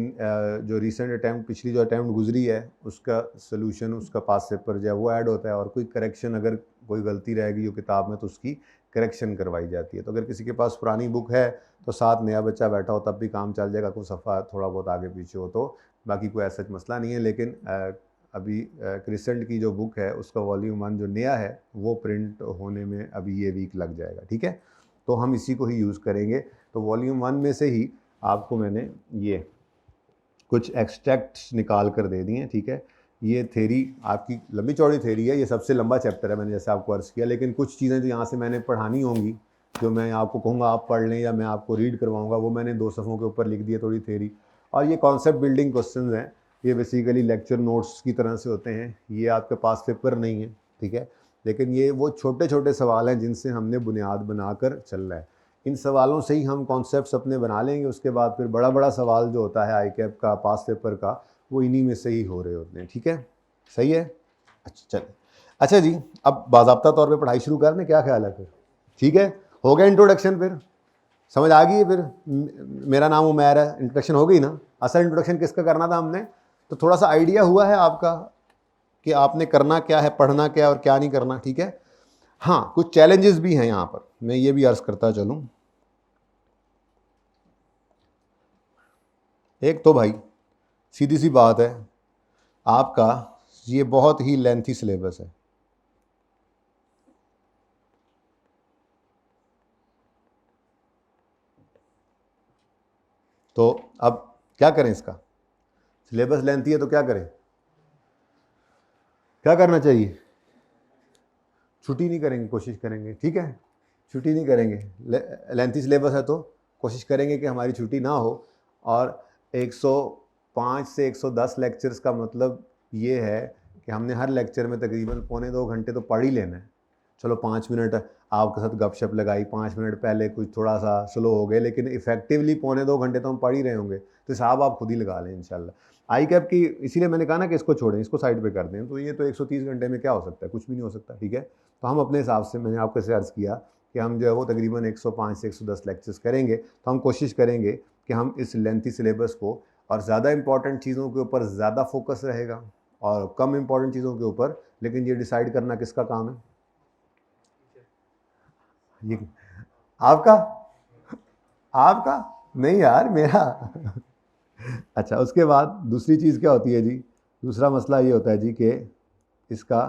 जो रीसेंट अटैम्प्ट, पिछली जो अटैम्प्ट गुजरी है उसका सलूशन, उसका पास पेपर जो है वो ऐड होता है, और कोई करेक्शन, अगर कोई गलती रहेगी जो किताब में तो उसकी करेक्शन करवाई जाती है। तो अगर किसी के पास पुरानी बुक है तो साथ नया बच्चा बैठा हो तब भी काम चल जाएगा, कोई सफ़ा थोड़ा बहुत आगे पीछे हो तो, बाकी कोई ऐसा मसला नहीं है। लेकिन अभी क्रिसेंट की जो बुक है उसका वॉल्यूम 1 जो नया है वो प्रिंट होने में अभी ये वीक लग जाएगा, ठीक है। तो हम इसी को ही यूज़ करेंगे। तो वॉल्यूम 1 में से ही आपको मैंने ये कुछ एक्सट्रैक्ट्स निकाल कर दे दिए, ठीक है। ये थेरी आपकी लंबी चौड़ी थेरी है, ये सबसे लंबा चैप्टर है, मैंने जैसे आपको अर्ज़ किया, लेकिन कुछ चीज़ें जो यहाँ से मैंने पढ़ानी होंगी, जो मैं आपको कहूँगा आप पढ़ लें या मैं आपको रीड करवाऊँगा, वो मैंने 2 सफ़ों के ऊपर लिख दिए थोड़ी थेरी। और ये कॉन्सेप्ट बिल्डिंग क्वेश्चंस हैं, ये बेसिकली लेक्चर नोट्स की तरह से होते हैं, ये आपके पास पेपर नहीं है, ठीक है। लेकिन ये वो छोटे छोटे सवाल हैं जिनसे हमने बुनियाद बनाकर चलना है। इन सवालों से ही हम कॉन्सेप्ट्स अपने बना लेंगे, उसके बाद फिर बड़ा बड़ा सवाल जो होता है आई कैप का, पास पेपर का, वो इन्हीं में से ही हो रहे होते हैं, ठीक है। सही है, अच्छा चलिए। अच्छा जी, अब बाज़ाब्ता तौर पे पढ़ाई शुरू कर दें, क्या ख्याल है फिर? ठीक है, हो गया इंट्रोडक्शन, फिर समझ आ गई है? फिर मेरा नाम उमैर है, इंट्रोडक्शन हो गई ना। असल इंट्रोडक्शन किसका करना था हमने, तो थोड़ा सा आइडिया हुआ है आपका कि आपने करना क्या है, पढ़ना क्या है और क्या नहीं करना, ठीक है। हाँ, कुछ चैलेंजेस भी हैं यहाँ पर, मैं ये भी अर्ज़ करता चलूँ। एक तो भाई सीधी सी बात है, आपका ये बहुत ही लेंथी सिलेबस है। तो अब क्या करें, इसका सिलेबस लेंथी है तो क्या करें, क्या करना चाहिए? छुट्टी नहीं करेंगे, कोशिश करेंगे, ठीक है, छुट्टी नहीं करेंगे। लेंथी सिलेबस है तो कोशिश करेंगे कि हमारी छुट्टी ना हो। और 105 से 110 लेक्चर्स का मतलब ये है कि हमने हर लेक्चर में तकरीबन पौने 2 घंटे तो पढ़ ही लेना है। चलो 5 मिनट आपके साथ गपशप लगाई, 5 मिनट पहले कुछ थोड़ा सा स्लो हो गए, लेकिन इफेक्टिवली पौने 2 घंटे तो हम पढ़ ही रहे होंगे। तो हिसाब आप खुद ही लगा लें इंशाल्लाह। आई कैप की इसीलिए मैंने कहा ना कि इसको छोड़ें, इसको साइड पे कर दें, तो ये तो 130 घंटे में क्या हो सकता है, कुछ भी नहीं हो सकता, ठीक है। तो हम अपने हिसाब से, मैंने आपको ऐसे अर्ज़ किया कि हम जो है वो तकरीबन 105 से 110 लेक्चर्स करेंगे। तो हम कोशिश करेंगे कि हम इस लेंथी सिलेबस को, और ज़्यादा इंपॉर्टेंट चीज़ों के ऊपर ज़्यादा फोकस रहेगा और कम इंपॉर्टेंट चीज़ों के ऊपर, लेकिन ये डिसाइड करना किसका काम है? ये आपका, आपका नहीं यार, मेरा। अच्छा, उसके बाद दूसरी चीज़ क्या होती है जी, दूसरा मसला ये होता है जी कि इसका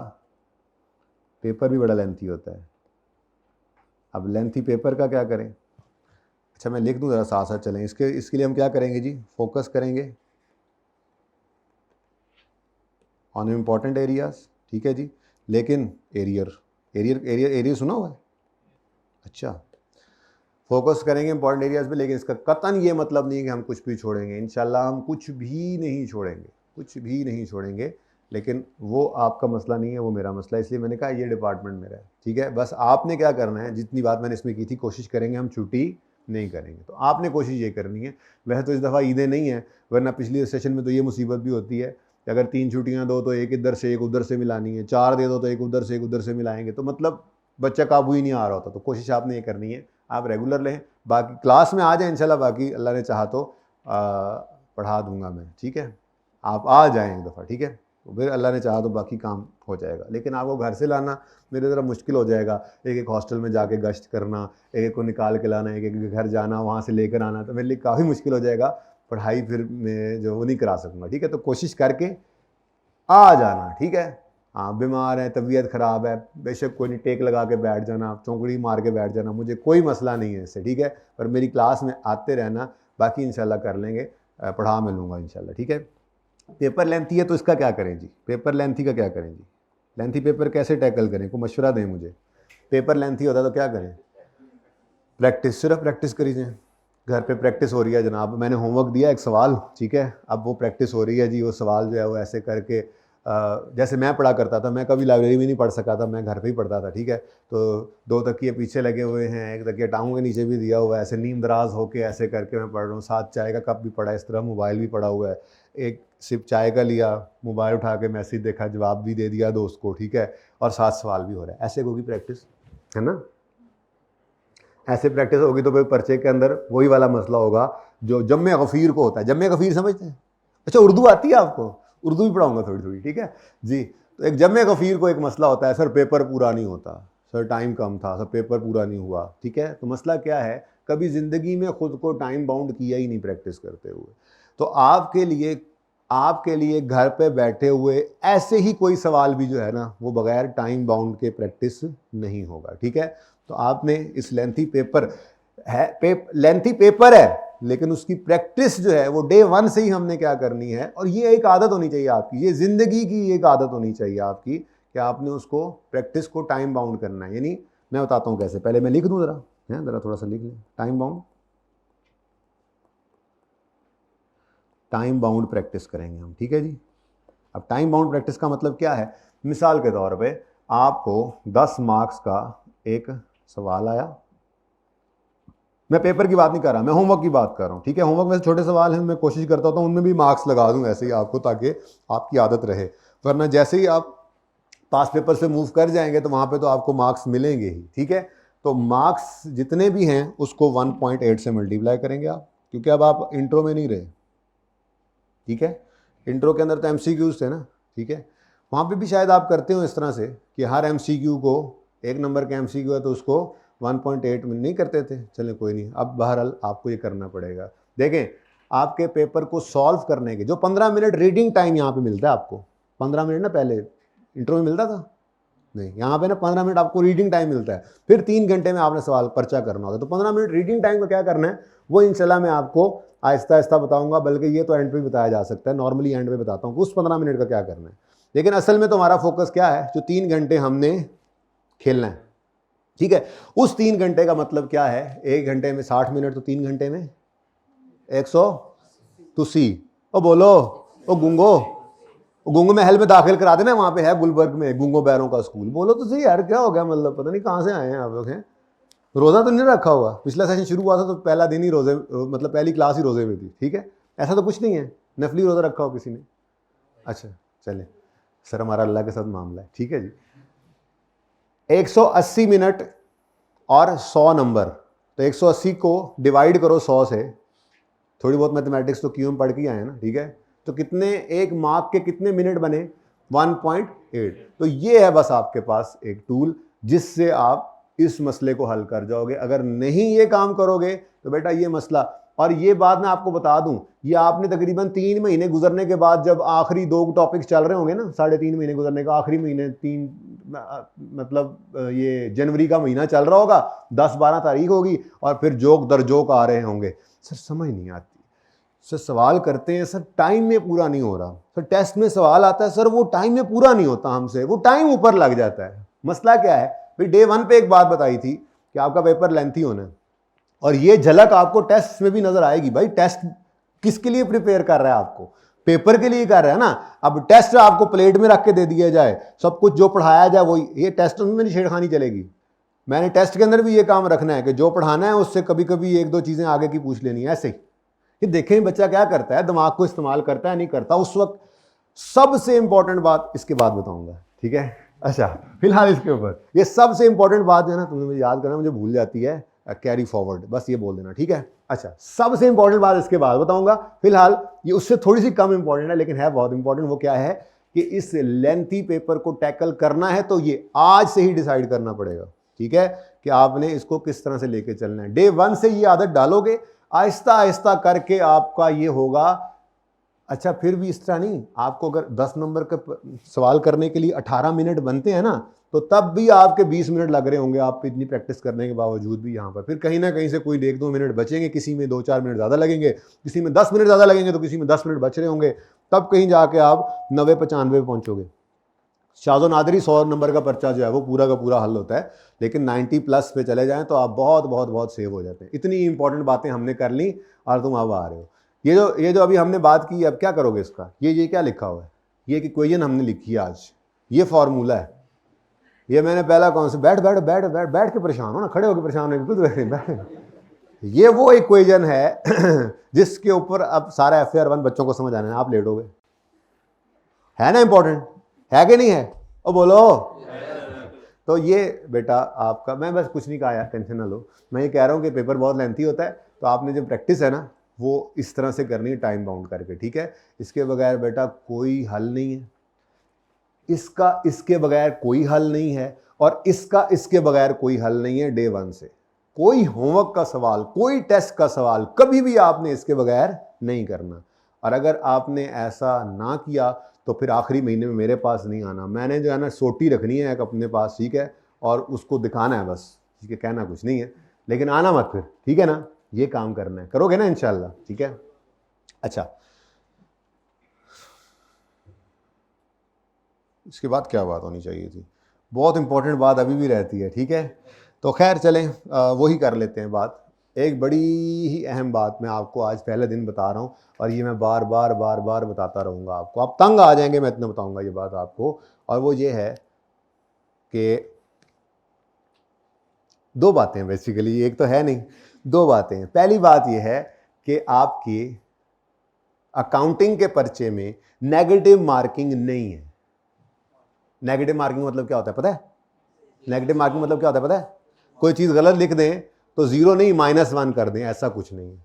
पेपर भी बड़ा लेंथी होता है। अब लेंथी पेपर का क्या करें? अच्छा मैं लिख दूँ ज़रा, साथ साथ चलें। इसके लिए हम क्या करेंगे जी, फोकस करेंगे ऑन इम्पॉर्टेंट एरियाज़, ठीक है जी। लेकिन एरियर सुना हुआ है? अच्छा, फोकस करेंगे इंपॉर्टेंट एरियाज़ पे, लेकिन इसका कतन ये मतलब नहीं है कि हम कुछ भी छोड़ेंगे। इंशाल्लाह हम कुछ भी नहीं छोड़ेंगे, कुछ भी नहीं छोड़ेंगे। लेकिन वो आपका मसला नहीं है, वो मेरा मसला है, इसलिए मैंने कहा ये डिपार्टमेंट मेरा है, ठीक है। बस आपने क्या करना है, जितनी बात मैंने इसमें की थी, कोशिश करेंगे हम छुट्टी नहीं करेंगे। तो आपने कोशिश ये करनी है। वैसे तो इस दफ़ा ईदें नहीं है, वरना पिछले सेशन में तो ये मुसीबत भी होती है कि अगर 3 छुट्टियाँ दो तो एक इधर से एक उधर से मिलानी है, 4 दे दो तो एक उधर से एक उधर से मिलाएंगे, तो मतलब बच्चा काबू ही नहीं आ रहा होता। तो कोशिश आपने ये करनी है, आप रेगुलर लें, बाकी क्लास में आ जाए इंशाल्लाह, बाकी अल्लाह ने चाहा तो पढ़ा दूंगा मैं, ठीक है। आप आ जाएं एक दफ़ा, ठीक है, तो फिर अल्लाह ने चाहा तो बाकी काम हो जाएगा। लेकिन आपको घर से लाना मेरे ज़रा मुश्किल हो जाएगा, एक एक हॉस्टल में जाके गश्त करना, एक एक को निकाल के लाना, एक एक के घर जाना, वहाँ से लेकर आना, तो मेरे लिए काफ़ी मुश्किल हो जाएगा। पढ़ाई फिर मैं जो वो नहीं करा सकूँगा, ठीक है। तो कोशिश करके आ जाना, ठीक है। हाँ, बीमार है, तबीयत ख़राब है, बेशक कोई नहीं, टेक लगा के बैठ जाना, चौंकड़ी मार के बैठ जाना, मुझे कोई मसला नहीं है इससे, ठीक है। पर मेरी क्लास में आते रहना, बाकी इंशाल्लाह कर लेंगे, पढ़ा मैं लूँगा इंशाल्लाह, ठीक है। पेपर लेंथी है तो इसका क्या करें जी, पेपर लेंथी का क्या करें जी, लेंथी पेपर कैसे टैकल करें, को मशवरा दें मुझे। पेपर लेंथी होता है तो क्या करें, प्रैक्टिस, सिर्फ प्रैक्टिस करी जाए। घर पे प्रैक्टिस हो रही है जनाब, मैंने होमवर्क दिया एक सवाल, ठीक है, अब वो प्रैक्टिस हो रही है जी, वो सवाल जो है वो ऐसे करके जैसे मैं पढ़ा करता था, मैं कभी लाइब्रेरी में नहीं पढ़ सका था, मैं घर पे ही पढ़ता था, ठीक है। तो 2 तकिए पीछे लगे हुए हैं, एक तकिया टांगों के नीचे भी दिया हुआ है, ऐसे नीम दराज होके ऐसे करके मैं पढ़ रहा हूँ, साथ चाय का कप भी पड़ा है, इस तरह मोबाइल भी पड़ा हुआ है, एक सिप चाय का लिया, मोबाइल उठा के मैसेज देखा, जवाब भी दे दिया दोस्त को, ठीक है, और साथ सवाल भी हो रहा है, ऐसे होगी प्रैक्टिस, है ना। ऐसे प्रैक्टिस होगी तो फिर पर्चे के अंदर वही वाला मसला होगा जो जम्मे गफ़ीर को होता है। जम्मे गफ़ीर समझते हैं? अच्छा, उर्दू आती है आपको? उर्दू भी पढ़ाऊंगा थोड़ी थोड़ी, ठीक है जी। तो एक जम्मे गफ़ीर को एक मसला होता है, सर पेपर पूरा नहीं होता, सर टाइम कम था, सर पेपर पूरा नहीं हुआ, ठीक है। तो मसला क्या है, कभी ज़िंदगी में ख़ुद को टाइम बाउंड किया ही नहीं प्रैक्टिस करते हुए। तो आपके लिए घर पे बैठे हुए ऐसे ही कोई सवाल भी जो है ना वो बगैर टाइम बाउंड के प्रैक्टिस नहीं होगा, ठीक है। तो आपने इस लेंथी पेपर लेंथी पेपर है, लेकिन उसकी प्रैक्टिस जो है वो डे 1 से ही हमने क्या करनी है, और ये एक आदत होनी चाहिए आपकी, ये ज़िंदगी की एक आदत होनी चाहिए आपकी कि आपने उसको प्रैक्टिस को टाइम बाउंड करना है। यानी मैं बताता हूँ कैसे, पहले मैं लिख दूँ ज़रा थोड़ा सा लिख लें, टाइम बाउंड प्रैक्टिस करेंगे हम, ठीक है जी। अब टाइम बाउंड प्रैक्टिस का मतलब क्या है, मिसाल के तौर पे आपको 10 मार्क्स का एक सवाल आया, मैं पेपर की बात नहीं कर रहा, मैं होमवर्क की बात कर रहा हूँ, ठीक है। होमवर्क में से छोटे सवाल हैं, मैं कोशिश करता हूँ उनमें भी मार्क्स लगा दूँ ऐसे ही आपको, ताकि आपकी आदत रहे, वरना जैसे ही आप पास पेपर से मूव कर जाएंगे तो वहाँ पे तो आपको मार्क्स मिलेंगे ही, ठीक है। तो मार्क्स जितने भी हैं उसको 1.8 से मल्टीप्लाई करेंगे आप, क्योंकि अब आप इंट्रो में नहीं रहे, ठीक है। इंट्रो के अंदर तो MCQs थे ना, ठीक है, वहाँ पे भी शायद आप करते हो इस तरह से कि हर MCQ को, 1 नंबर का MCQ है तो उसको 1.8 में नहीं करते थे, चलें कोई नहीं, अब बहरहाल आपको ये करना पड़ेगा। देखें, आपके पेपर को सॉल्व करने के जो 15 मिनट रीडिंग टाइम यहाँ पे मिलता है आपको, 15 मिनट ना पहले इंट्रो में मिलता था, नहीं, यहाँ पे ना 15 मिनट आपको रीडिंग टाइम मिलता है, फिर 3 घंटे में आपने सवाल पर्चा करना होगा। तो 15 मिनट रीडिंग टाइम को क्या करना है वो इंशाल्लाह मैं आपको आहिस्ता आहिस्ता बताऊंगा, बल्कि ये तो एंड पे बताया जा सकता है, नॉर्मली एंड पे बताता हूँ उस 15 मिनट का क्या करना है। लेकिन असल में तो हमारा फोकस क्या है, जो 3 घंटे हमने खेलना है, ठीक है। उस 3 घंटे का मतलब क्या है, 1 घंटे में 60 मिनट, तो 3 घंटे में 100, तुसी ओ बोलो, ओ गुंगो महल में दाखिल करा देना, वहाँ पे है गुलबर्ग में गुंगो बैरों का स्कूल, बोलो तो सही यार, क्या हो गया, मतलब पता नहीं कहाँ से आए हैं आप लोग हैं। रोज़ा तो नहीं रखा हुआ, पिछला सेशन शुरू हुआ था तो पहला दिन ही रोज़े, मतलब पहली क्लास ही रोज़े में थी, ठीक है, ऐसा तो कुछ नहीं है, नफली रोज़ा रखा हो किसी ने। अच्छा चले, सर हमारा अल्लाह के साथ मामला है, ठीक है जी। 180 मिनट और 100 नंबर, तो 180 को डिवाइड करो 100 से, थोड़ी बहुत मैथमेटिक्स तो क्यों पढ़ के आए हैं ना, ठीक है। तो कितने, एक मार्क के कितने मिनट बने, 1.8। तो ये है बस आपके पास एक टूल जिससे आप इस मसले को हल कर जाओगे। अगर नहीं ये काम करोगे तो बेटा ये मसला, और ये बात मैं आपको बता दूं, ये आपने तकरीबन 3 महीने गुजरने के बाद, जब आखिरी 2 टॉपिक्स चल रहे होंगे ना, 3.5 महीने गुजरने का, आखिरी महीने 3 मतलब ये जनवरी का महीना चल रहा होगा, 10-12 तारीख होगी, और फिर जोक दर जोक आ रहे होंगे, सर समझ नहीं आती, सर सवाल करते हैं, सर टाइम में पूरा नहीं हो रहा, सर टेस्ट में सवाल आता है, सर वो टाइम में पूरा नहीं होता हमसे, वो टाइम ऊपर लग जाता है। मसला क्या है भाई, डे 1 पे एक बात बताई थी कि आपका पेपर लेंथी होना है, और ये झलक आपको टेस्ट में भी नजर आएगी। भाई टेस्ट किसके लिए प्रिपेयर कर रहा है, आपको पेपर के लिए कर रहा है ना। अब टेस्ट आपको प्लेट में रख के दे दिया जाए, सब कुछ जो पढ़ाया जाए वही, ये टेस्ट में नहीं छेड़खानी चलेगी। मैंने टेस्ट के अंदर भी ये काम रखना है कि जो पढ़ाना है उससे कभी कभी 1-2 चीजें आगे की पूछ लेनी है, ऐसे ही कि देखें बच्चा क्या करता है, दिमाग को इस्तेमाल करता है नहीं करता उस वक्त। सबसे इंपॉर्टेंट बात इसके बाद बताऊंगा, ठीक है। अच्छा फिलहाल इसके ऊपर ये सबसे इंपॉर्टेंट बात है ना, तुम्हें मुझे याद करना, मुझे भूल जाती है, कैरी फॉरवर्ड, बस ये बोल देना, ठीक है। अच्छा सबसे इंपॉर्टेंट बात इसके बाद बताऊंगा, फिलहाल ये उससे थोड़ी सी कम इंपॉर्टेंट है लेकिन है बहुत इंपॉर्टेंट। वो क्या है कि इस लेंथी पेपर को टैकल करना है तो ये आज से ही डिसाइड करना पड़ेगा, ठीक है, कि आपने इसको किस तरह से लेके चलना है। डे 1 से ये आदत डालोगे, आहिस्ता आहिस्ता करके आपका ये होगा। अच्छा फिर भी इस तरह नहीं, आपको अगर 10 नंबर का सवाल करने के लिए 18 मिनट बनते हैं ना, तो तब भी आपके 20 मिनट लग रहे होंगे आपको इतनी प्रैक्टिस करने के बावजूद भी। यहाँ पर फिर कहीं ना कहीं से कोई 1-2 मिनट बचेंगे, किसी में 2-4 मिनट ज़्यादा लगेंगे, किसी में 10 मिनट ज़्यादा लगेंगे, तो किसी में 10 मिनट बच रहे होंगे। तब कहीं जाके आप 90-95 पे पहुंचोगे। शाज़ो नादरी 100 नंबर का पर्चा जो है वो पूरा का पूरा हल होता है, लेकिन 90+ पे चले जाएं तो आप बहुत बहुत बहुत सेव हो जाते हैं। इतनी इंपॉर्टेंट बातें हमने कर ली और तुम अब आ रहे हो। ये जो अभी हमने बात की, अब क्या करोगे इसका? ये क्या लिखा हुआ है? ये कि इक्वेशन हमने लिखी है आज, ये फॉर्मूला है। ये मैंने पहला कौन से बैठ बैठ बैठ बैठ बैठ के परेशान हो ना, खड़े होकर परेशान हो, बिल्कुल बैठ। ये वो इक्वेशन है जिसके ऊपर अब सारा FAR 1 बच्चों को समझ आना है। आप लेटोगे, है ना? इंपॉर्टेंट है कि नहीं है? ओ बोलो। तो ये बेटा आपका, मैं बस कुछ नहीं कहा यार, टेंशन ना लो। मैं ये कह रहा हूँ कि पेपर बहुत लेंथी होता है, तो आपने जो प्रैक्टिस है ना वो इस तरह से करनी है, टाइम बाउंड करके, ठीक है? इसके बगैर बेटा कोई हल नहीं है, इसका इसके बगैर कोई हल नहीं है, और इसका इसके बगैर कोई हल नहीं है। डे 1 से कोई होमवर्क का सवाल, कोई टेस्ट का सवाल कभी भी आपने इसके बगैर नहीं करना। और अगर आपने ऐसा ना किया तो फिर आखिरी महीने में मेरे पास नहीं आना। मैंने जो है ना सोटी रखनी है एक अपने पास, ठीक है, और उसको दिखाना है बस, ठीक है? कहना कुछ नहीं है, लेकिन आना मत फिर, ठीक है ना? ये काम करना है, करोगे ना इंशाल्लाह, ठीक है? अच्छा, इसके बाद क्या बात होनी चाहिए थी? बहुत इंपॉर्टेंट बात अभी भी रहती है, ठीक है? तो खैर चलें, वही कर लेते हैं बात। एक बड़ी ही अहम बात मैं आपको आज पहले दिन बता रहा हूँ, और ये मैं बार बार बताता रहूँगा आपको। आप तंग आ जाएंगे, मैं इतना बताऊँगा ये बात आपको। और वो ये है कि 2 बातें हैं बेसिकली, एक तो है नहीं, 2 बातें हैं। पहली बात ये है कि आपकी अकाउंटिंग के पर्चे में नेगेटिव मार्किंग नहीं है। नेगेटिव मार्किंग मतलब क्या होता है पता है? नेगेटिव मार्किंग मतलब क्या होता है पता है? कोई चीज़ गलत लिख दें तो 0 नहीं -1 कर दें, ऐसा कुछ नहीं है,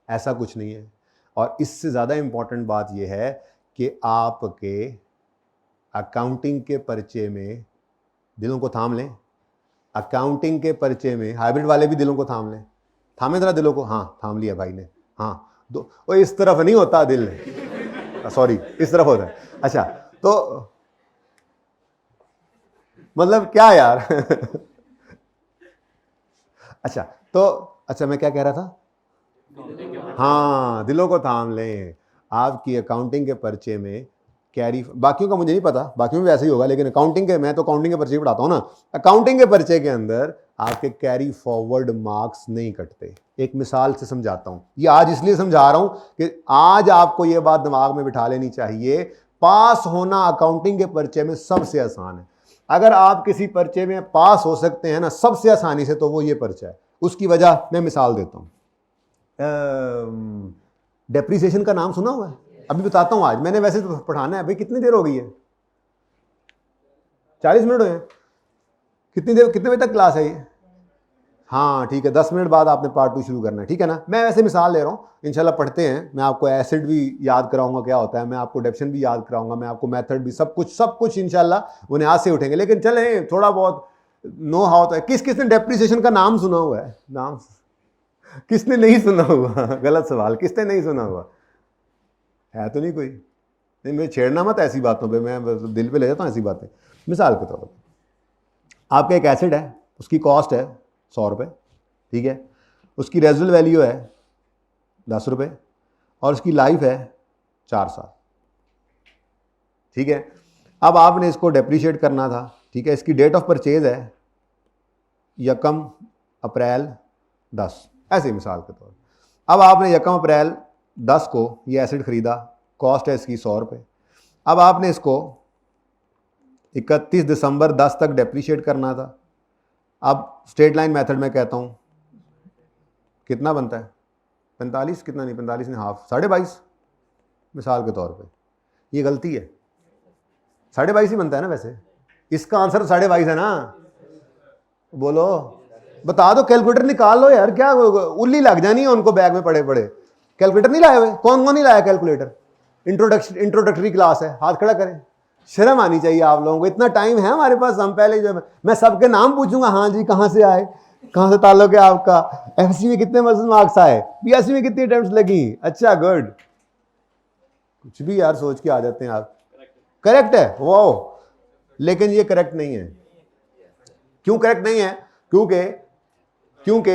ऐसा कुछ नहीं है। और इससे ज़्यादा इंपॉर्टेंट बात यह है कि आपके अकाउंटिंग के पर्चे में, दिलों को थाम लें, अकाउंटिंग के पर्चे में, हाइब्रिड वाले भी दिलों को थाम लें, थामे जरा दिलों को, हाँ थाम लिया भाई ने, हाँ दो, वो इस तरफ नहीं होता दिल, सॉरी इस तरफ होता है। अच्छा तो मतलब क्या यार अच्छा तो अच्छा मैं क्या कह रहा था? हाँ, दिलों को थाम लें। आपकी अकाउंटिंग के पर्चे में कैरी, बाकियों का मुझे नहीं पता, बाकियों में वैसे ही होगा, लेकिन अकाउंटिंग के, मैं तो अकाउंटिंग के पर्चे पढ़ाता हूँ ना, अकाउंटिंग के पर्चे के अंदर आपके कैरी फॉरवर्ड मार्क्स नहीं कटते। एक मिसाल से समझाता हूँ, ये आज इसलिए समझा रहा हूँ कि आज आपको ये बात दिमाग में बिठा लेनी चाहिए, पास होना अकाउंटिंग के पर्चे में सबसे आसान है। अगर आप किसी पर्चे में पास हो सकते हैं ना सबसे आसानी से, तो वो ये पर्चा है। उसकी वजह मैं मिसाल देता हूँ। डेप्रीसिएशन का नाम सुना हुआ है? अभी बताता हूँ, आज मैंने वैसे तो पढ़ाना है भाई। कितनी देर हो गई है? 40 मिनट हुए हैं। कितनी देर, कितने बजे तक क्लास है ये? हाँ ठीक है, 10 मिनट बाद आपने पार्ट 2 शुरू करना है, ठीक है ना? मैं वैसे मिसाल ले रहा हूँ, इंशाल्लाह पढ़ते हैं। मैं आपको एसिड भी याद कराऊंगा क्या होता है, मैं आपको डेप्शन भी याद कराऊंगा, मैं आपको मेथड भी, सब कुछ इंशाल्लाह वो न्याज से उठेंगे। लेकिन चले थोड़ा बहुत नो हाउ तो है। किस किसने डेप्रीसिएशन का नाम सुना हुआ है? नाम किसने नहीं सुना हुआ? गलत सवाल, किसने नहीं सुना हुआ है? तो नहीं कोई? नहीं, मैं छेड़ना मत ऐसी बातों पे, मैं दिल पे ले जाता हूँ ऐसी बातें। मिसाल के तौर पर आपका एक एसिड है, उसकी कॉस्ट है 100 रुपये, ठीक है? उसकी रेजिडुअल वैल्यू है 10 रुपये, और उसकी लाइफ है 4 साल, ठीक है? अब आपने इसको डेप्रीशिएट करना था, ठीक है? इसकी डेट ऑफ परचेज है 1 अप्रैल 10, ऐसे मिसाल के तौर। अब आपने 1 अप्रैल 10 को ये एसिड ख़रीदा, कॉस्ट है इसकी 100 रुपये। अब आपने इसको 31 दिसंबर 10 तक डेप्रीशिएट करना था। अब स्ट्रेट लाइन मेथड में कहता हूँ कितना बनता है? 45, कितना नहीं, 45 ने हाफ, 22.5 मिसाल के तौर पे। ये गलती है, 22.5 ही बनता है ना वैसे। इसका आंसर 22.5 है ना? बोलो, बता दो, कैलकुलेटर निकाल लो यार, क्या उल्ली लग जानी है उनको बैग में पड़े पड़े। कैलकुलेटर नहीं लाए हुए? कौन कौन नहीं लाया कैलकुलेटर? इंट्रोडक्टरी क्लास है, हाथ खड़ा करें। शर्म आनी चाहिए आप लोगों को, इतना टाइम है हमारे पास। हम पहले जो मैं सबके नाम पूछूंगा, हाँ जी कहाँ से आए, कहाँ से ताल्लुक है आपका, एफएससी में कितने मार्क्स आए, बीएससी में कितनी अटेम्प्ट्स लगी, अच्छा गुड। कुछ भी यार सोच के आ जाते हैं आप। करेक्ट है वो, लेकिन ये करेक्ट नहीं है। क्यों करेक्ट नहीं है? क्योंकि क्योंकि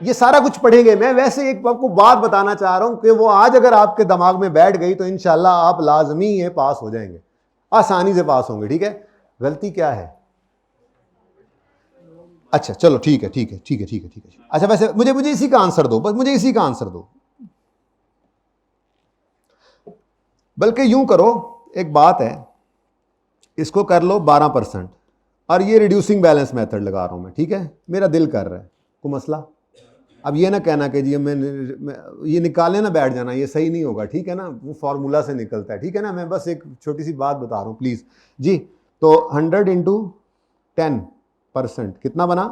ये सारा कुछ पढ़ेंगे। मैं वैसे एक आपको बात बताना चाह रहा हूं कि वो आज अगर आपके दिमाग में बैठ गई तो इंशाल्लाह आप लाजमी है पास हो जाएंगे, आसानी से पास होंगे। ठीक है, गलती क्या है? अच्छा चलो ठीक है ठीक है ठीक है ठीक है ठीक है। अच्छा वैसे मुझे इसी का आंसर दो, बस मुझे इसी का आंसर दो। बल्कि यूं करो, एक बात है, इसको कर लो 12% और ये रिड्यूसिंग बैलेंस मेथड लगा रहा हूं मैं। ठीक है, मेरा दिल कर रहा है, कोई मसला? अब ये ना कहना कि जी मैं ये निकालने ना बैठ जाना, ये सही नहीं होगा। ठीक है ना, वो फार्मूला से निकलता है। ठीक है ना, मैं बस एक छोटी सी बात बता रहा हूँ प्लीज़ जी। तो 100 इंटू 10% कितना बना?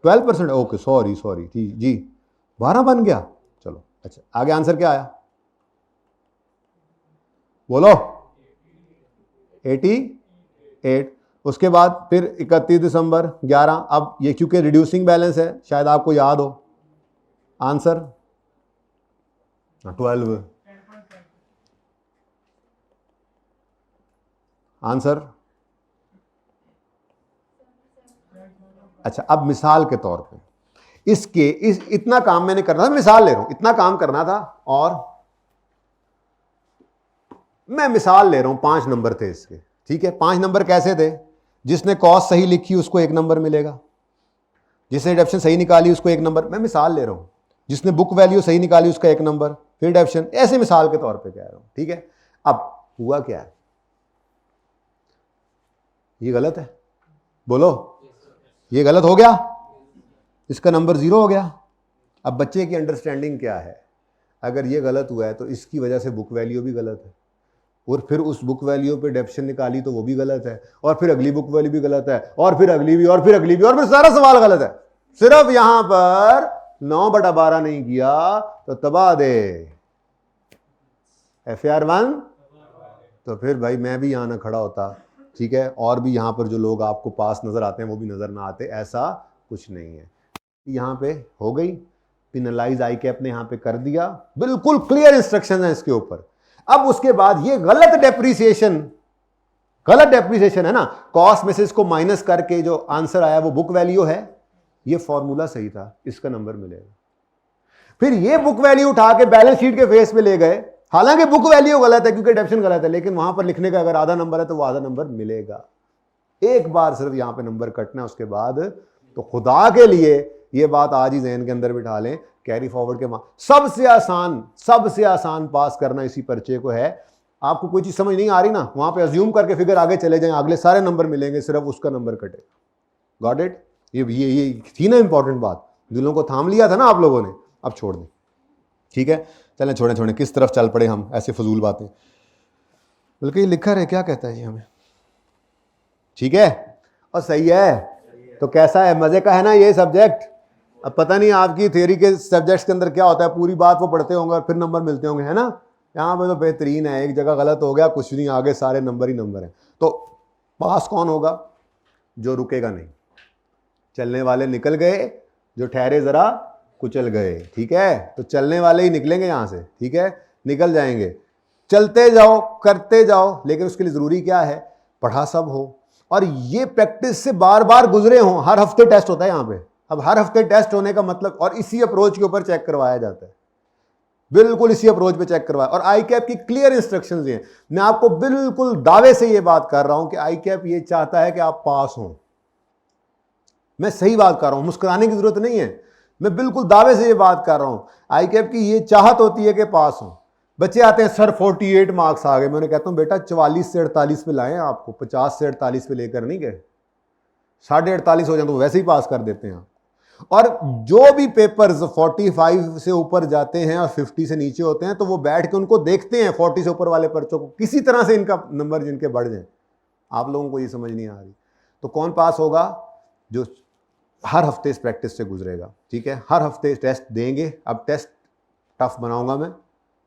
12%। ओके सॉरी सॉरी ठीक जी, 12 बन गया। चलो अच्छा, आगे आंसर क्या आया बोलो? 88। उसके बाद फिर 31 दिसंबर 11। अब ये क्योंकि रिड्यूसिंग बैलेंस है, शायद आपको याद हो आंसर 12 आंसर। अच्छा अब मिसाल के तौर पे इतना काम मैंने करना था, मिसाल ले रहा हूं, इतना काम करना था और मैं मिसाल ले रहा हूं 5 नंबर थे इसके। ठीक है, 5 नंबर कैसे थे? जिसने कॉस्ट सही लिखी उसको 1 नंबर मिलेगा, जिसने डिडक्शन सही निकाली उसको 1 नंबर। मैं मिसाल ले रहा हूं, जिसने बुक वैल्यू सही निकाली उसका 1 नंबर, फिर डिडक्शन, ऐसे मिसाल के तौर पे कह रहा हूं। ठीक है, अब हुआ क्या है? ये गलत है, बोलो ये गलत हो गया, इसका नंबर 0 हो गया। अब बच्चे की अंडरस्टैंडिंग क्या है? अगर ये गलत हुआ है तो इसकी वजह से बुक वैल्यू भी गलत है, और फिर उस बुक वैल्यू पे डेप्शन निकाली तो वो भी गलत है, और फिर अगली बुक वैल्यू भी गलत है, और फिर अगली भी, और फिर अगली भी, और फिर सारा सवाल गलत है। सिर्फ यहां पर 9/12 नहीं किया तो तबाह दे FAR 1। तो फिर भाई मैं भी यहां ना खड़ा होता। ठीक है, और भी यहां पर जो लोग आपको पास नजर आते हैं वो भी नजर ना आते, ऐसा कुछ नहीं है। यहां पे हो गई पिनलाइज, आई कैप ने यहां पे कर दिया, बिल्कुल क्लियर इंस्ट्रक्शन है इसके ऊपर। अब उसके बाद ये गलत डेप्रीसिएशन है ना, कॉस्ट में से इसको माइनस करके जो आंसर आया वो बुक वैल्यू है, ये फॉर्मूला सही था, इसका नंबर मिलेगा। फिर ये बुक वैल्यू उठा के बैलेंस शीट के फेस पे ले गए, हालांकि बुक वैल्यू गलत है क्योंकि डेप्शन गलत है, लेकिन वहां पर लिखने का अगर आधा नंबर है तो वो आधा नंबर मिलेगा। एक बार सिर्फ यहां पे नंबर कटना है, उसके बाद तो खुदा के लिए ये बात आज ही जहन के अंदर बिठा लें, कैरी फॉरवर्ड के सबसे आसान पास करना इसी पर्चे को है। आपको कोई चीज समझ नहीं आ रही ना, वहां पे अज्यूम करके फिगर आगे चले जाएं, अगले सारे नंबर मिलेंगे, सिर्फ उसका नंबर कटे। Got it? ये थी ना इंपॉर्टेंट बात, दिलों को थाम लिया था ना आप लोगों ने, अब छोड़ दें। ठीक है, चलें छोड़ें, किस तरफ चल पड़े हम, ऐसे फजूल बातें। बल्कि ये लिखा है, क्या कहता है ये हमें? ठीक है और सही है तो कैसा है, मजे का है ना ये सब्जेक्ट? अब पता नहीं आपकी थ्योरी के सब्जेक्ट्स के अंदर क्या होता है, पूरी बात वो पढ़ते होंगे और फिर नंबर मिलते होंगे, है ना? यहाँ पे तो बेहतरीन है, एक जगह गलत हो गया कुछ नहीं, आगे सारे नंबर ही नंबर हैं। तो पास कौन होगा? जो रुकेगा नहीं। चलने वाले निकल गए, जो ठहरे जरा कुचल गए। ठीक है, तो चलने वाले ही निकलेंगे यहाँ से। ठीक है, निकल जाएंगे, चलते जाओ करते जाओ, लेकिन उसके लिए ज़रूरी क्या है? पढ़ा सब हो और ये प्रैक्टिस से बार बार गुजरे हों। हर हफ्ते टेस्ट होता है यहाँ पे। अब हर हफ्ते टेस्ट होने का मतलब, और इसी अप्रोच के ऊपर चेक करवाया जाता है, बिल्कुल इसी अप्रोच पे चेक करवाया। और आई कैप की क्लियर इंस्ट्रक्शंस हैं। मैं आपको बिल्कुल दावे से ये बात कर रहा हूं कि आई कैप ये चाहता है कि आप पास हों। मैं सही बात कर रहा हूं, मुस्कुराने की जरूरत नहीं है, मैं बिल्कुल दावे से ये बात कर रहा हूं। आई कैप की ये चाहत होती है कि पास हों। बच्चे आते हैं, सर 48 मार्क्स आ गए। मैं कहता हूं बेटा 44 से 48 पे लाएं, आपको 50 से 48 पे लेकर नहीं गए। 48.5 हो जाए तो वैसे ही पास कर देते हैं। और जो भी पेपर्स 45 से ऊपर जाते हैं और 50 से नीचे होते हैं तो वो बैठ के उनको देखते हैं 40 से ऊपर वाले पर्चों को, किसी तरह से इनका नंबर जिनके बढ़ जाए। आप लोगों को ये समझ नहीं आ रही। तो कौन पास होगा? जो हर हफ्ते इस प्रैक्टिस से गुजरेगा। ठीक है, हर हफ्ते टेस्ट देंगे। अब टेस्ट टफ बनाऊंगा मैं,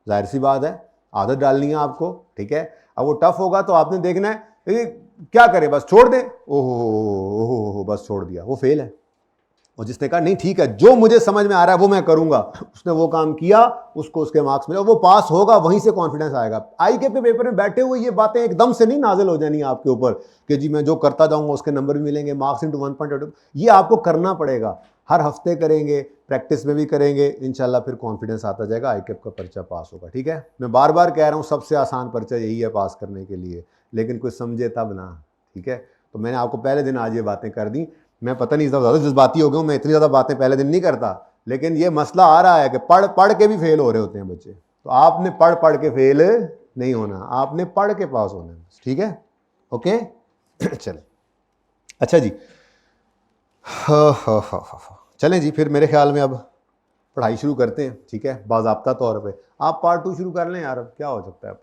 जाहिर सी बात है, आदत डालनी है आपको। ठीक है, अब वो टफ होगा तो आपने देखना है क्या करे, बस छोड़ दे, ओहो बस छोड़ दिया, वो फेल है। और जिसने कहा नहीं ठीक है जो मुझे समझ में आ रहा है वो मैं करूंगा, उसने वो काम किया, उसको उसके मार्क्स मिले, वो पास होगा, वहीं से कॉन्फिडेंस आएगा। आईकेप के पेपर में बैठे हुए ये बातें एकदम से नहीं नाजिल हो जानी आपके ऊपर कि जी मैं जो करता जाऊंगा उसके नंबर भी मिलेंगे, मार्क्स इंटू 1.8, ये आपको करना पड़ेगा। हर हफ्ते करेंगे, प्रैक्टिस में भी करेंगे, इंशाल्लाह फिर कॉन्फिडेंस आता जाएगा, आईकेप का पर्चा पास होगा। ठीक है, मैं बार बार कह रहा हूँ सबसे आसान पर्चा यही है पास करने के लिए, लेकिन कुछ समझे तब ना। ठीक है, तो मैंने आपको पहले दिन आज ये बातें कर दी। मैं पता नहीं ज़्यादा जज्बाती हो गया हूँ, मैं इतनी ज़्यादा बातें पहले दिन नहीं करता, लेकिन ये मसला आ रहा है कि पढ़ पढ़ के भी फेल हो रहे होते हैं बच्चे। तो आपने पढ़ पढ़ के फेल नहीं होना, आपने पढ़ के पास होना है। ठीक है, ओके चलें, अच्छा जी, चलें जी, फिर मेरे ख्याल में अब पढ़ाई शुरू करते हैं। ठीक है, बाज़ाब्ता तौर पे आप पार्ट 2 शुरू कर लें यार, अब क्या हो सकता है।